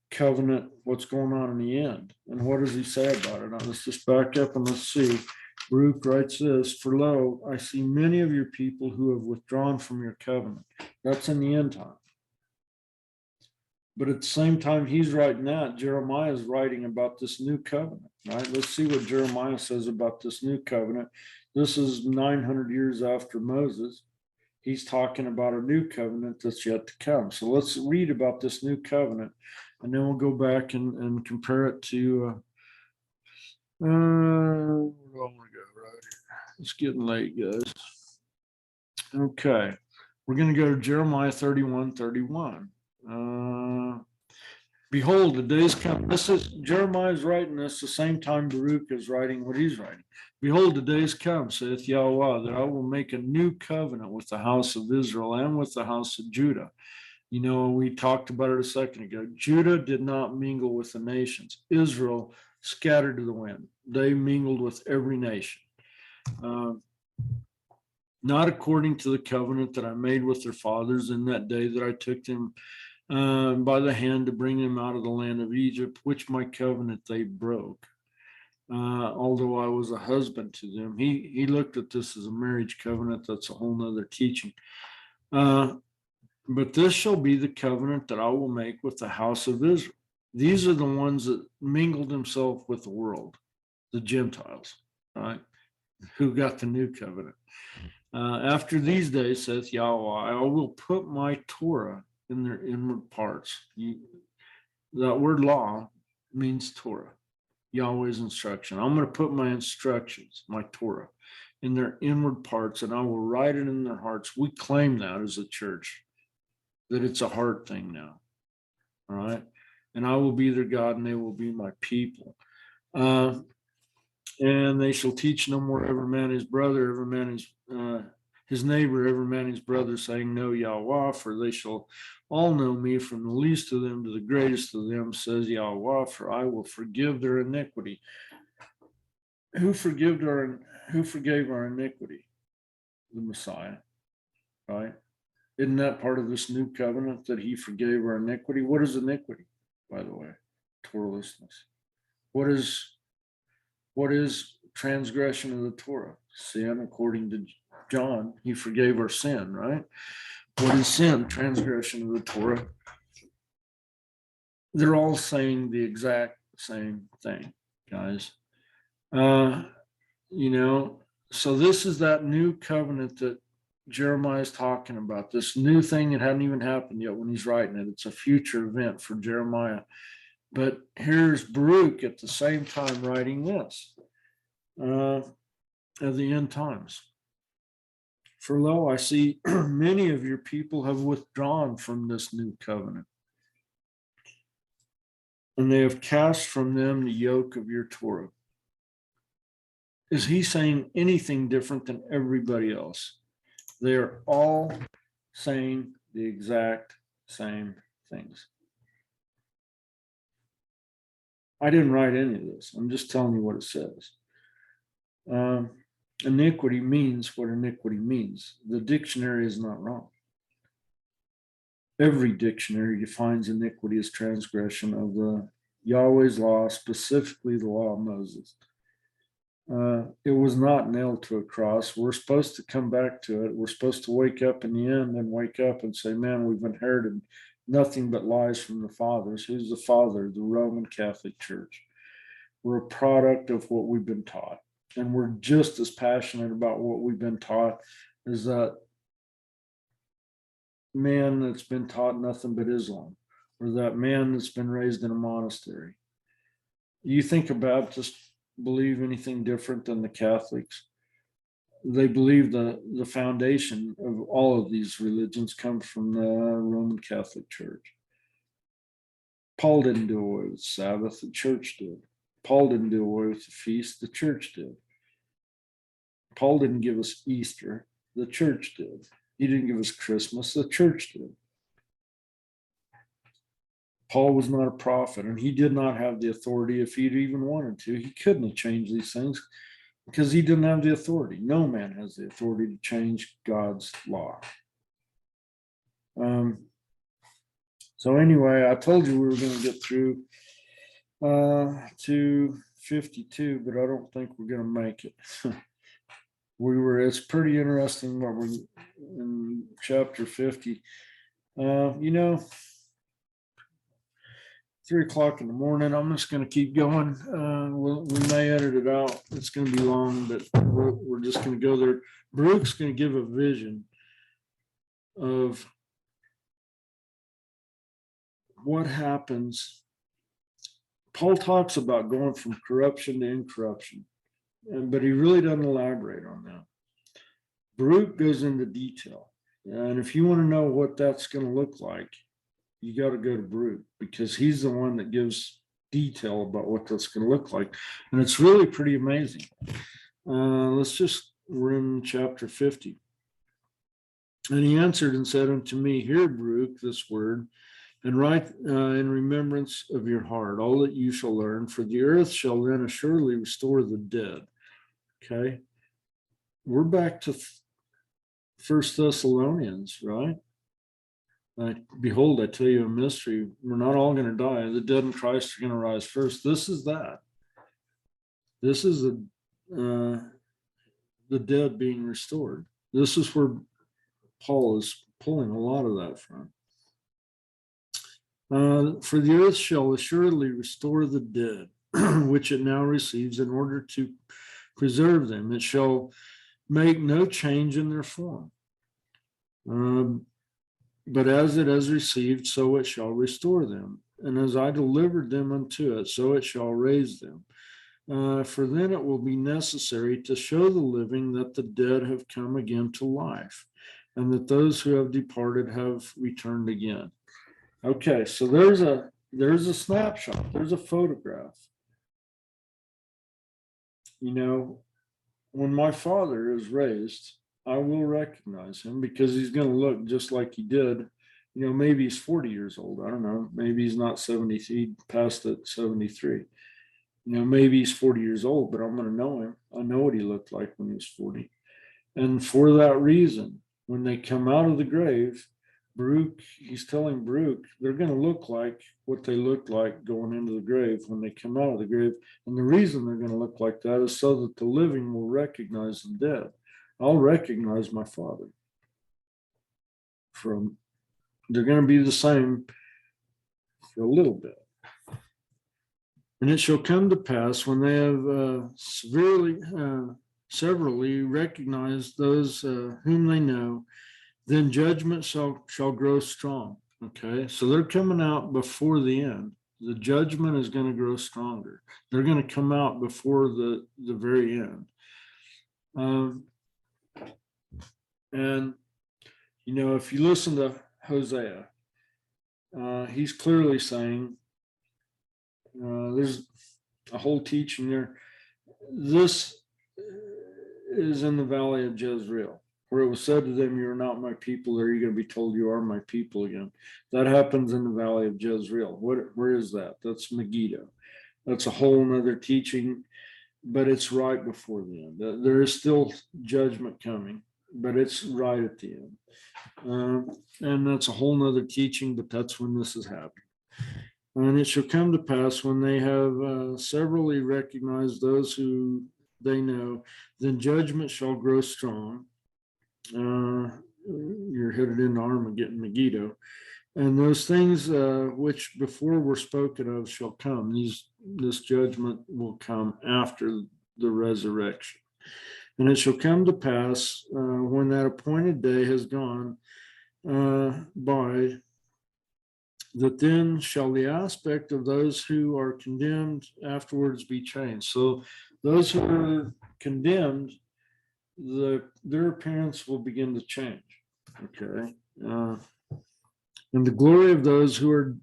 covenant, what's going on in the end. And what does he say about it? Now, let's just back up and let's see. Baruch writes this: "For lo, I see many of your people who have withdrawn from your covenant." That's in the end time. But at the same time he's writing that, Jeremiah is writing about this new covenant, right? Let's see what Jeremiah says about this new covenant. This is 900 years after Moses. He's talking about a new covenant that's yet to come. So let's read about this new covenant, and then we'll go back and compare it to, where do I want to go right here? It's getting late, guys. Okay, we're going to go to Jeremiah 31, 31. Behold, the days come. This is Jeremiah's writing this the same time Baruch is writing what he's writing. Behold, the days come, saith Yahweh, that I will make a new covenant with the house of Israel and with the house of Judah. You know, we talked about it a second ago. Judah did not mingle with the nations. Israel scattered to the wind. They mingled with every nation. Not according to the covenant that I made with their fathers in that day that I took them by the hand to bring them out of the land of Egypt, which my covenant they broke. Although I was a husband to them, he looked at this as a marriage covenant. That's a whole nother teaching. But this shall be the covenant that I will make with the house of Israel. These are the ones that mingled themselves with the world, the Gentiles, right? Who got the new covenant. After these days, saith Yahweh, I will put my Torah in their inward parts. That word law means Torah, Yahweh's instruction. I'm going to put my instructions, my Torah, in their inward parts, and I will write it in their hearts. We claim that as a church, that it's a heart thing now. All right. And I will be their God, and they will be my people. And they shall teach no more every man his brother, every man his neighbor, every man his brother, saying, Know Yahweh, for they shall all know me, from the least of them to the greatest of them, says Yahweh, for I will forgive their iniquity. Who forgave our iniquity? The Messiah, right? Isn't that part of this new covenant that he forgave our iniquity? What is iniquity, by the way? Toralessness. What is transgression of the Torah? Sin, according to John, he forgave our sin, right? What is sin? Transgression of the Torah. They're all saying the exact same thing, guys. So this is that new covenant that Jeremiah is talking about, this new thing that hadn't even happened yet when he's writing it. It's a future event for Jeremiah. But here's Baruch at the same time writing this at the end times. For lo, I see many of your people have withdrawn from this new covenant, and they have cast from them the yoke of your Torah. Is he saying anything different than everybody else? They are all saying the exact same things. I didn't write any of this. I'm just telling you what it says. Iniquity means what iniquity means. The dictionary is not wrong. Every dictionary defines iniquity as transgression of the Yahweh's law, specifically the law of Moses. It was not nailed to a cross. We're supposed to come back to it. We're supposed to wake up in the end and wake up and say, man, we've inherited nothing but lies from the fathers. Who's the father? The Roman Catholic Church. We're a product of what we've been taught. And we're just as passionate about what we've been taught as that man that's been taught nothing but Islam, or that man that's been raised in a monastery. You think a Baptist believe anything different than the Catholics? They believe the foundation of all of these religions comes from the Roman Catholic Church. Paul didn't do away with Sabbath, the church did. Paul didn't do away with the feast, the church did. Paul didn't give us Easter, the church did. He didn't give us Christmas, the church did. Paul was not a prophet, and he did not have the authority. If he'd even wanted to, he couldn't have changed these things because he didn't have the authority. No man has the authority to change God's law. So anyway, I told you we were going to get through to 52, but I don't think we're going to make it. It's pretty interesting what we're in chapter 50. 3:00 in the morning. I'm just going to keep going. We may edit it out. It's going to be long, but we're just going to go there. Baruch's going to give a vision of what happens. Paul talks about going from corruption to incorruption, but he really doesn't elaborate on that. Baruch goes into detail. And if you want to know what that's going to look like, you got to go to Baruch, because he's the one that gives detail about what that's going to look like. And it's really pretty amazing. We're in chapter 50. And he answered and said unto me, hear, Baruch, this word, and write in remembrance of your heart all that you shall learn, for the earth shall then assuredly restore the dead. Okay. We're back to First Thessalonians, right? Behold, I tell you a mystery. We're not all going to die. The dead in Christ are going to rise first. This is that. This is the dead being restored. This is where Paul is pulling a lot of that from. For the earth shall assuredly restore the dead, which it now receives, in order to preserve them. It shall make no change in their form. But as it has received, so it shall restore them. And as I delivered them unto it, so it shall raise them. For then it will be necessary to show the living that the dead have come again to life, and that those who have departed have returned again. Okay, so there's a snapshot, there's a photograph. You know, when my father is raised, I will recognize him, because he's going to look just like he did. You know, maybe he's 40 years old. I don't know. Maybe he's not 70. He passed at 73. You know, maybe he's 40 years old, but I'm going to know him. I know what he looked like when he was 40. And for that reason, when they come out of the grave, Baruch, he's telling Baruch, they're going to look like what they looked like going into the grave when they come out of the grave. And the reason they're going to look like that is so that the living will recognize the dead. I'll recognize my father. They're going to be the same for a little bit. And it shall come to pass, when they have severally recognized those whom they know, then judgment shall grow strong. Okay, so they're coming out before the end. The judgment is going to grow stronger. They're going to come out before the very end. And, you know, if you listen to Hosea, he's clearly saying, there's a whole teaching there. This is in the valley of Jezreel, where it was said to them, you are not my people. There you're going to be told you are my people again. That happens in the valley of Jezreel. Where is that? That's Megiddo. That's a whole nother teaching, but it's right before the end. There is still judgment coming, but it's right at the end. And that's a whole nother teaching, but that's when this is happening. And it shall come to pass, when they have severally recognized those who they know, then judgment shall grow strong. You're headed into Armageddon, Megiddo. And those things which before were spoken of shall come. This judgment will come after the resurrection. And it shall come to pass, when that appointed day has gone by, that then shall the aspect of those who are condemned afterwards be changed. So those who are condemned, their appearance will begin to change. Okay. And the glory of those who are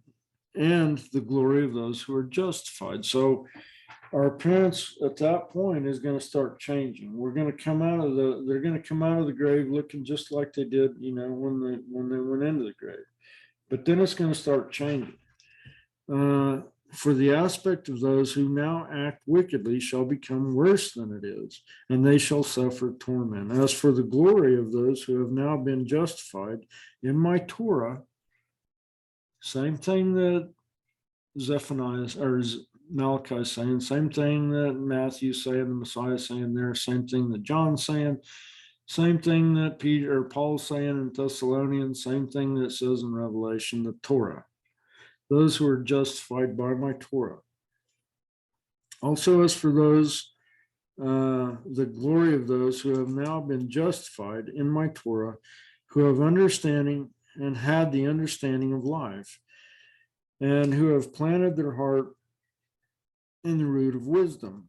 justified. So our appearance at that point is going to start changing. They're going to come out of the grave looking just like they did, you know, when they went into the grave. But then it's going to start changing. For the aspect of those who now act wickedly shall become worse than it is, and they shall suffer torment. As for the glory of those who have now been justified in my Torah, same thing that Zephaniah or Malachi is saying, same thing that Matthew's saying, the Messiah is saying there, same thing that John's saying, same thing that Peter or Paul's saying in Thessalonians, same thing that it says in Revelation, the Torah. Those who are justified by my Torah. Also, as for those, the glory of those who have now been justified in my Torah, who have understanding and had the understanding of life, and who have planted their heart in the root of wisdom,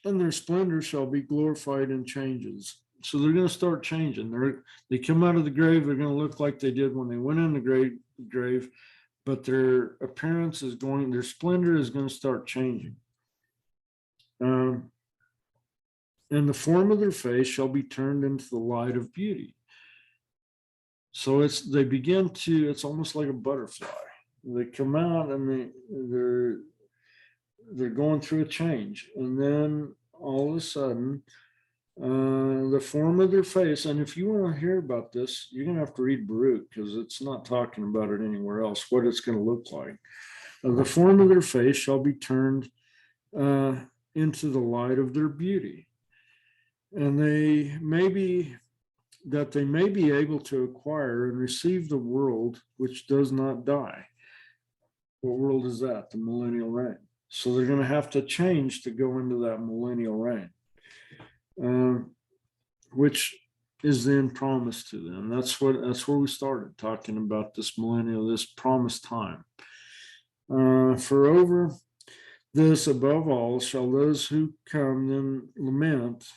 and their splendor shall be glorified in changes. So they're going to start changing. They come out of the grave, they're going to look like they did when they went in the grave, but their appearance is going, their splendor is going to start changing. And the form of their face shall be turned into the light of beauty. So it's almost like a butterfly. They come out and they're going through a change. And then all of a sudden, the form of their face, and if you want to hear about this, you're going to have to read Baruch, because it's not talking about it anywhere else, what it's going to look like. The form of their face shall be turned into the light of their beauty. And they may be able to acquire and receive the world which does not die. What world is that? The millennial reign. So they're going to have to change to go into that millennial reign, which is then promised to them. That's where we started talking about this millennial, this promised time. For over this, above all, shall those who come then lament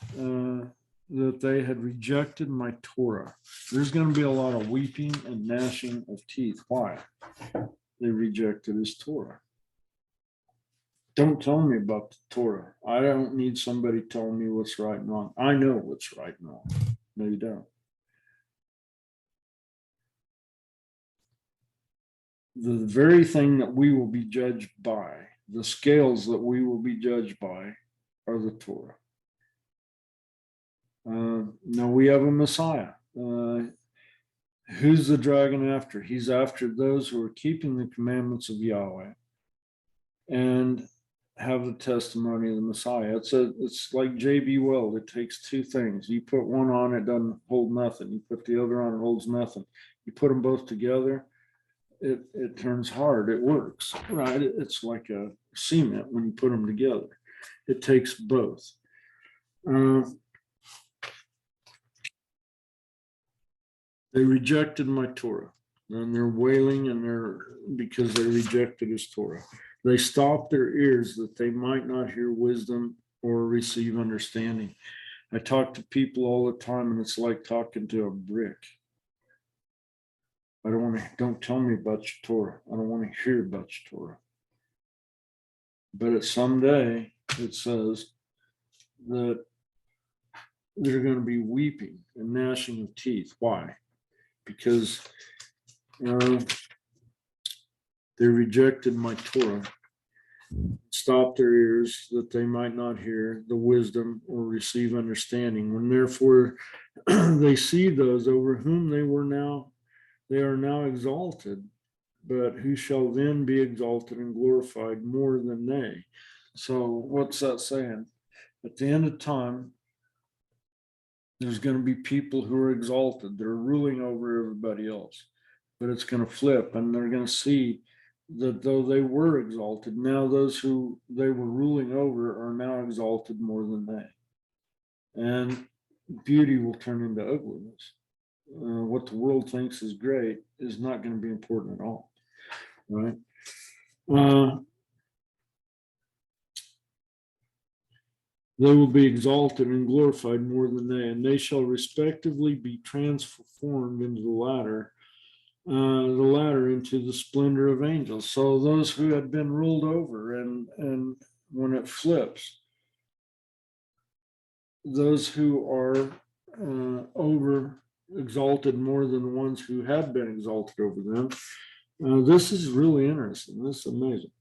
that they had rejected my Torah. There's going to be a lot of weeping and gnashing of teeth. Why? They rejected his Torah. Don't tell me about the Torah. I don't need somebody telling me what's right and wrong. I know what's right and wrong. No, you don't. The very thing that we will be judged by, the scales that we will be judged by, are the Torah. Now we have a Messiah. Who's the dragon after? He's after those who are keeping the commandments of Yahweh and have the testimony of the Messiah. It's like J.B. Weld. It takes two things. You put one on, it doesn't hold nothing. You put the other on, it holds nothing. You put them both together, it turns hard. It works, right? It's like a cement when you put them together. It takes both. They rejected my Torah, and they're wailing, and because they rejected his Torah. They stopped their ears that they might not hear wisdom or receive understanding. I talk to people all the time, and it's like talking to a brick. Don't tell me about your Torah. I don't want to hear about your Torah. But at someday, it says that they're going to be weeping and gnashing of teeth. Why? Because they rejected my Torah, stopped their ears that they might not hear the wisdom or receive understanding. When therefore they see those over whom they are now exalted, but who shall then be exalted and glorified more than they. So what's that saying? At the end of time, there's going to be people who are exalted. They're ruling over everybody else, but it's going to flip, and they're going to see that though they were exalted, now those who they were ruling over are now exalted more than they. And beauty will turn into ugliness. What the world thinks is great is not going to be important at all, right? They will be exalted and glorified more than they, and they shall respectively be transformed into the latter into the splendor of angels. So those who had been ruled over, and when it flips, those who are over exalted more than the ones who have been exalted over them. This is really interesting. This is amazing.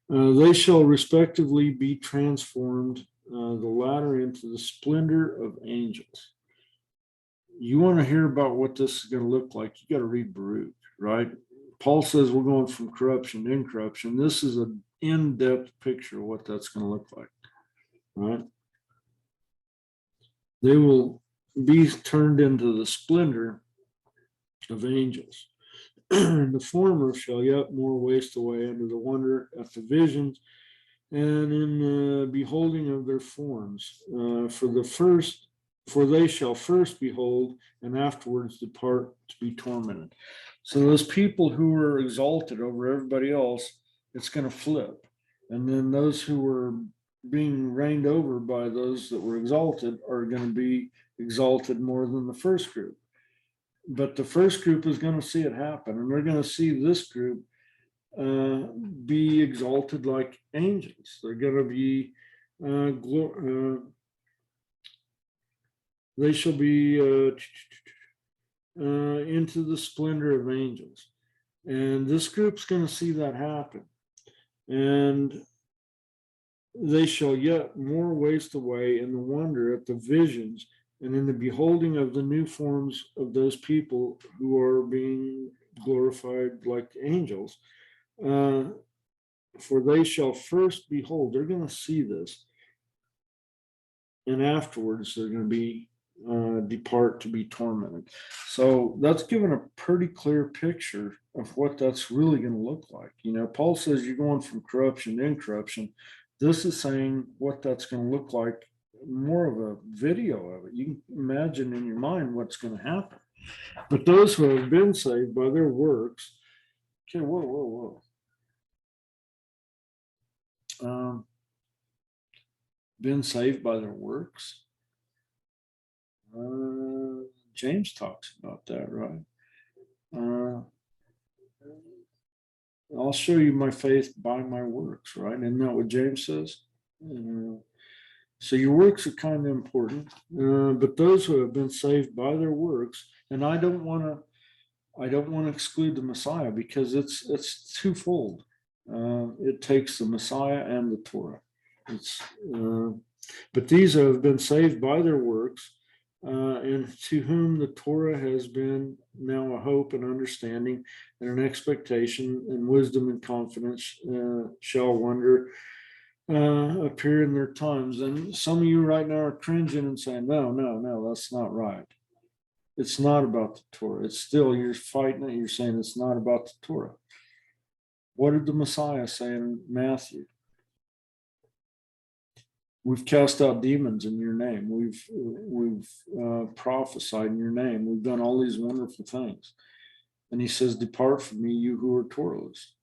They shall respectively be transformed, the latter into the splendor of angels. You want to hear about what this is going to look like, you got to read Baruch, right? Paul says we're going from corruption to incorruption. This is an in-depth picture of what that's going to look like, right? They will be turned into the splendor of angels. The former shall yet more waste away under the wonder at the visions and in the beholding of their forms. For they shall first behold and afterwards depart to be tormented. So those people who were exalted over everybody else, it's going to flip. And then those who were being reigned over by those that were exalted are going to be exalted more than the first group. But the first group is going to see it happen, and they're going to see this group be exalted like angels. They're going to be they shall be into the splendor of angels. And this group's going to see that happen. And they shall yet more waste away in the wonder at the visions and in the beholding of the new forms of those people who are being glorified like angels. For they shall first behold, they're going to see this, and afterwards they're going to be depart to be tormented. So that's given a pretty clear picture of what that's really going to look like. You know, Paul says you're going from corruption to incorruption. This is saying what that's going to look like, more of a video of it. You can imagine in your mind what's going to happen. But those who have been saved by their works, okay, whoa. Been saved by their works. James talks about that, right? I'll show you my faith by my works, right? Isn't that what James says? So your works are kind of important, but those who have been saved by their works, and I don't want to exclude the Messiah, because it's twofold. It takes the Messiah and the Torah. But these have been saved by their works, and to whom the Torah has been now a hope and understanding and an expectation and wisdom and confidence shall wonder appear in their times. And some of you right now are cringing and saying, no, that's not right. It's not about the Torah. It's still, you're fighting it. You're saying it's not about the Torah. What did the Messiah say in Matthew? We've cast out demons in your name. We've prophesied in your name. We've done all these wonderful things. And he says, depart from me, you who are Toraless.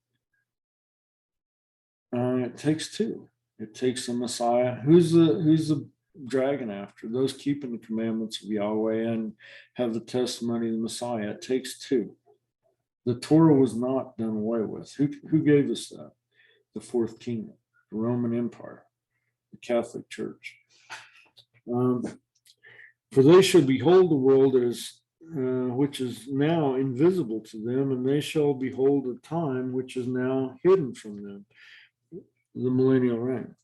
It takes two. It takes the Messiah. Who's the dragon after? Those keeping the commandments of Yahweh and have the testimony of the Messiah. It takes two. The Torah was not done away with. Who gave us that? The fourth kingdom, the Roman Empire, the Catholic Church. For they shall behold the world as which is now invisible to them, and they shall behold a time which is now hidden from them, the millennial reign.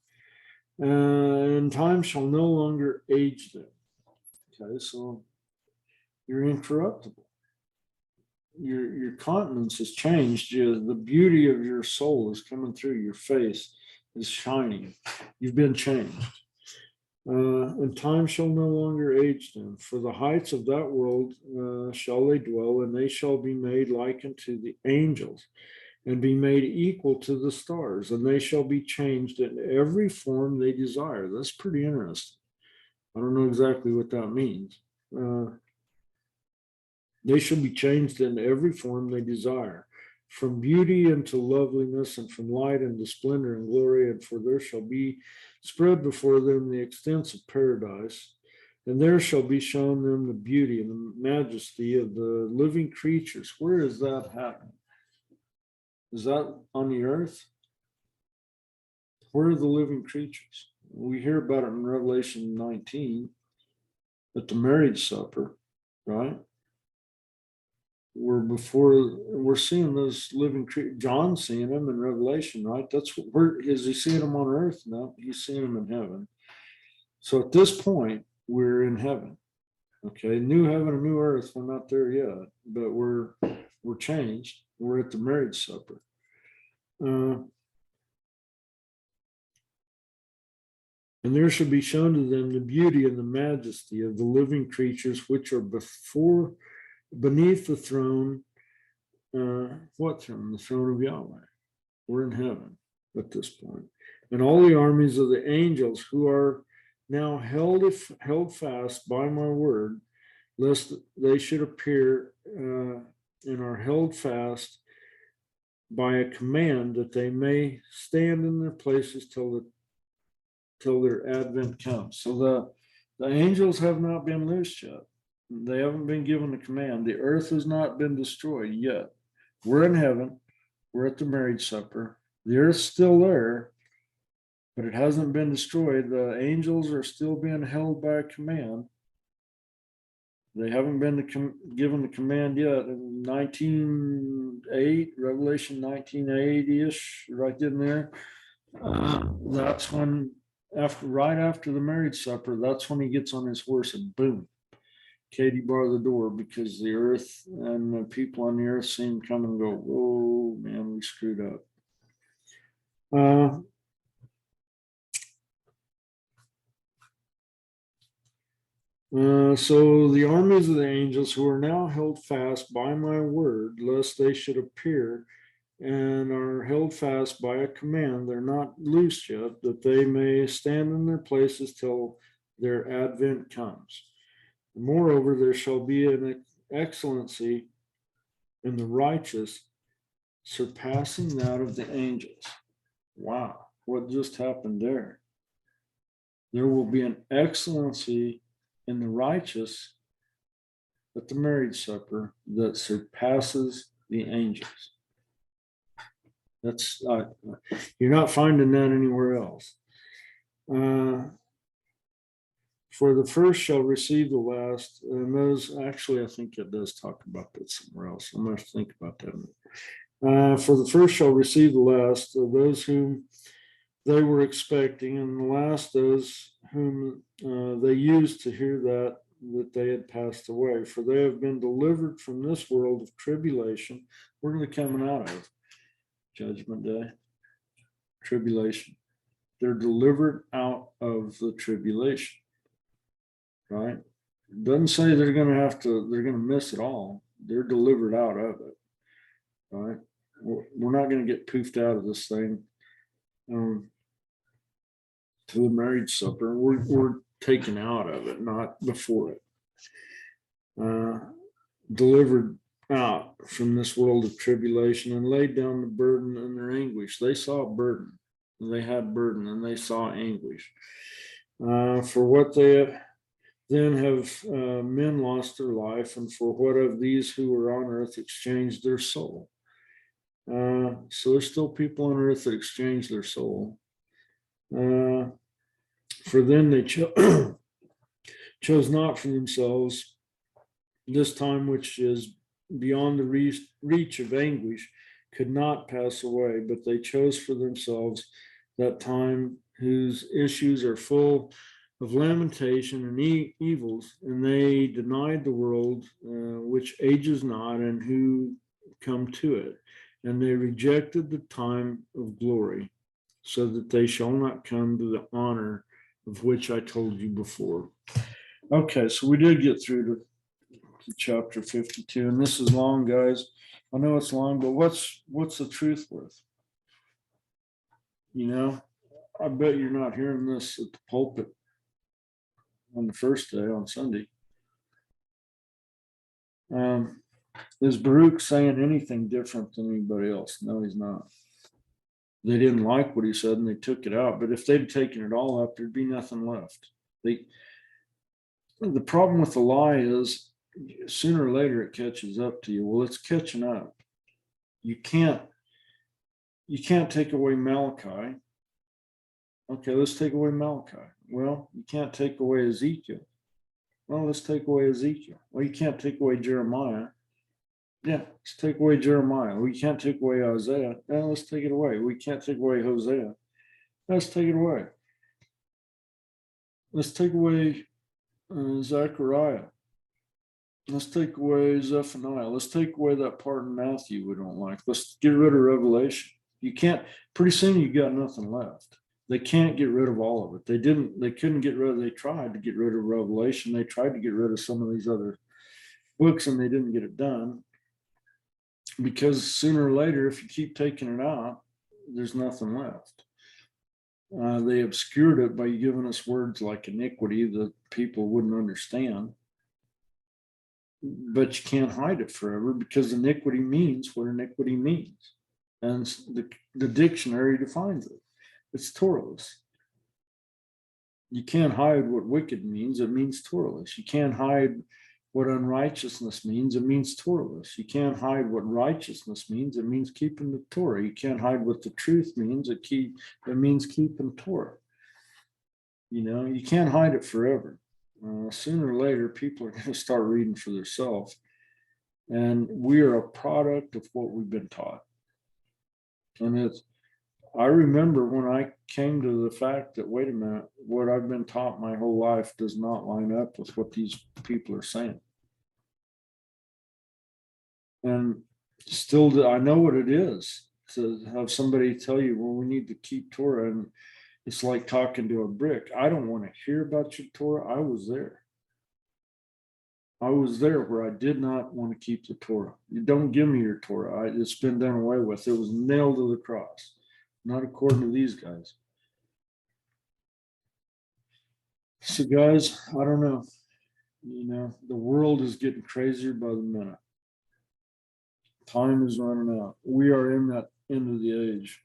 And time shall no longer age them. Okay, so you're incorruptible. Your countenance has changed. The beauty of your soul is coming through. Your face is shining. You've been changed. And time shall no longer age them. For the heights of that world shall they dwell, and they shall be made like unto the angels, and be made equal to the stars, and they shall be changed in every form they desire. That's pretty interesting. I don't know exactly what that means. They shall be changed in every form they desire, from beauty into loveliness, and from light into splendor and glory. And for there shall be spread before them the extents of paradise, and there shall be shown them the beauty and the majesty of the living creatures. Where is that happening? Is that on the earth? Where are the living creatures? We hear about it in Revelation 19 at the marriage supper, right? We're seeing those living creatures. John's seeing them in Revelation, right? Where is he seeing them on earth? No, he's seeing them in heaven. So at this point, we're in heaven. Okay, new heaven and new earth. We're not there yet, but we're changed. We're at the marriage supper. And there shall be shown to them the beauty and the majesty of the living creatures which are beneath the throne. What throne? The throne of Yahweh. We're in heaven at this point. And all the armies of the angels who are now held fast by my word, lest they should appear and are held fast by a command, that they may stand in their places till their advent comes. So The angels have not been loosed yet. They haven't been given the command. The earth has not been destroyed yet. We're in heaven. We're at the marriage supper. The earth's still there, but it hasn't been destroyed. The angels are still being held by a command. They haven't been given the command yet. In 19:8, Revelation 19:8-ish, right in there. That's when, right after the marriage supper, that's when he gets on his horse and boom, Katie bar the door, because the earth and the people on the earth see him come and go, oh man, we screwed up. So the armies of the angels who are now held fast by my word, lest they should appear, and are held fast by a command, they're not loosed yet, that they may stand in their places till their advent comes. Moreover, there shall be an excellency in the righteous, surpassing that of the angels. Wow, what just happened there? There will be an excellency in the righteous at the marriage supper that surpasses the angels. That's you're not finding that anywhere else. For the first shall receive the last, and those actually, I think it does talk about that somewhere else. I'm going to think about that. For the first shall receive the last, those whom they were expecting, and the last those whom they used to hear that they had passed away. For they have been delivered from this world of tribulation. Where are they coming out of? Judgment Day, tribulation. They're delivered out of the tribulation, right? It doesn't say they're going to miss it all. They're delivered out of it, right? We're not going to get poofed out of this thing to the marriage supper. We're taken out of it, not before it. Delivered out from this world of tribulation and laid down the burden and their anguish. They saw a burden, and they had burden, and they saw anguish. For what they then have men lost their life, and for what of these who were on earth exchanged their soul. So there's still people on earth that exchange their soul. For then they chose not for themselves this time which is beyond the reach of anguish, could not pass away, but they chose for themselves that time whose issues are full of lamentation and evils, and they denied the world which ages not, and who come to it, and they rejected the time of glory, so that they shall not come to the honor of which I told you before. Okay, so we did get through to chapter 52, and this is long, guys. I know it's long, but what's the truth worth? You know, I bet you're not hearing this at the pulpit on the first day, on Sunday. Is Baruch saying anything different than anybody else? No, he's not. They didn't like what he said and they took it out, but if they'd taken it all up, there'd be nothing left. The problem with the lie is sooner or later it catches up to you. Well, it's catching up. You can't take away Malachi. Okay, let's take away Malachi. Well, you can't take away Ezekiel. Well, let's take away Ezekiel. Well, you can't take away Jeremiah. Yeah, let's take away Jeremiah. We can't take away Isaiah. Yeah, let's take it away. We can't take away Hosea. Let's take it away. Let's take away Zechariah. Let's take away Zephaniah. Let's take away that part in Matthew we don't like. Let's get rid of Revelation. You can't, pretty soon you got nothing left. They can't get rid of all of it. They couldn't get rid of, they tried to get rid of Revelation. They tried to get rid of some of these other books and they didn't get it done. Because sooner or later, if you keep taking it out, there's nothing left. They obscured it by giving us words like iniquity that people wouldn't understand. But you can't hide it forever because iniquity means what iniquity means. And the dictionary defines it. It's Taurus. You can't hide what wicked means. It means Torahless. You can't hide what unrighteousness means. It means Torahless. You can't hide what righteousness means. It means keeping the Torah. You can't hide what the truth means. It means keeping Torah. You can't hide it forever. Sooner or later, people are going to start reading for themselves. And we are a product of what we've been taught. And I remember when I came to the fact that, wait a minute, what I've been taught my whole life does not line up with what these people are saying. And still, I know what it is to have somebody tell you, well, we need to keep Torah. And it's like talking to a brick. I don't want to hear about your Torah. I was there. I was there where I did not want to keep the Torah. You don't give me your Torah. It's been done away with. It was nailed to the cross, not according to these guys. So, guys, I don't know. The world is getting crazier by the minute. Time is running out. We are in that end of the age.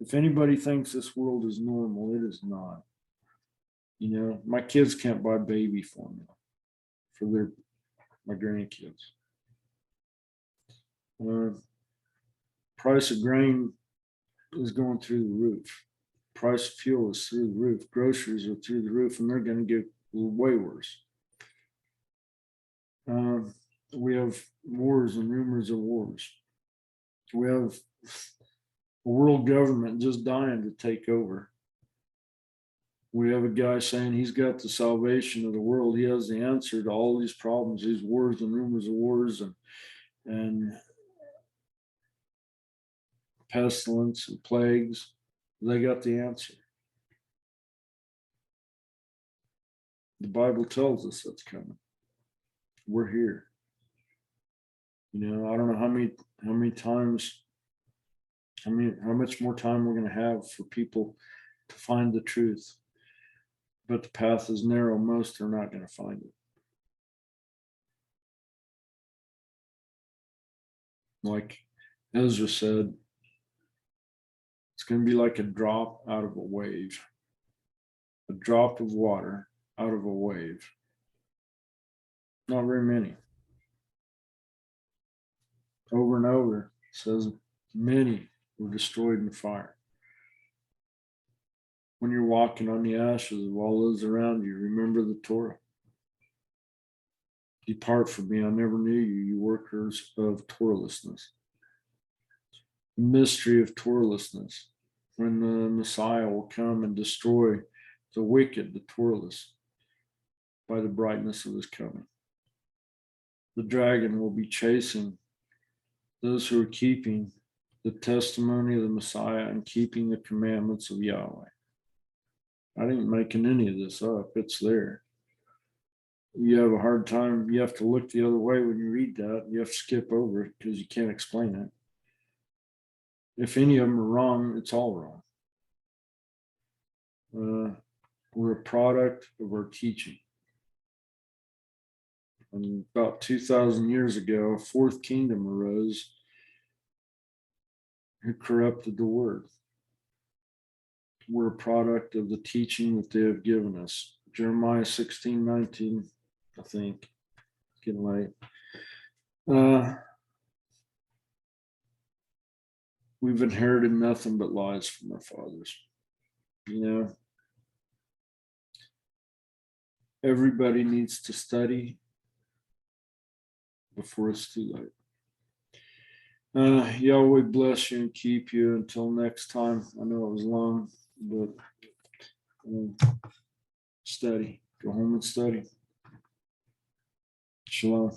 If anybody thinks this world is normal, it is not. My kids can't buy baby formula for my grandkids. Price of grain is going through the roof. Price of fuel is through the roof. Groceries are through the roof, and they're going to get way worse. We have wars and rumors of wars. We have a world government just dying to take over. We have a guy saying he's got the salvation of the world. He has the answer to all these problems, these wars and rumors of wars and pestilence and plagues. They got the answer. The Bible tells us that's coming. We're here. I don't know how many times, how much more time we're going to have for people to find the truth. But the path is narrow. Most are not going to find it. Like Ezra said, it's going to be like a drop out of a wave. A drop of water out of a wave. Not very many. Over and over, it says many were destroyed in fire. When you're walking on the ashes of all those around you, remember the Torah. Depart from me, I never knew you, you workers of Torahlessness. The mystery of Torahlessness, when the Messiah will come and destroy the wicked, the Torahless, by the brightness of his coming. The dragon will be chasing those who are keeping the testimony of the Messiah and keeping the commandments of Yahweh. I ain't making any of this up. It's there. You have a hard time. You have to look the other way when you read that. You have to skip over it because you can't explain it. If any of them are wrong, it's all wrong. We're a product of our teaching. And about 2,000 years ago, a fourth kingdom arose who corrupted the word. We're a product of the teaching that they have given us. Jeremiah 16:19, I think. It's getting late. We've inherited nothing but lies from our fathers. Everybody needs to study before it's too late. Yahweh bless you and keep you until next time. I know it was long, but study. Go home and study. Shalom.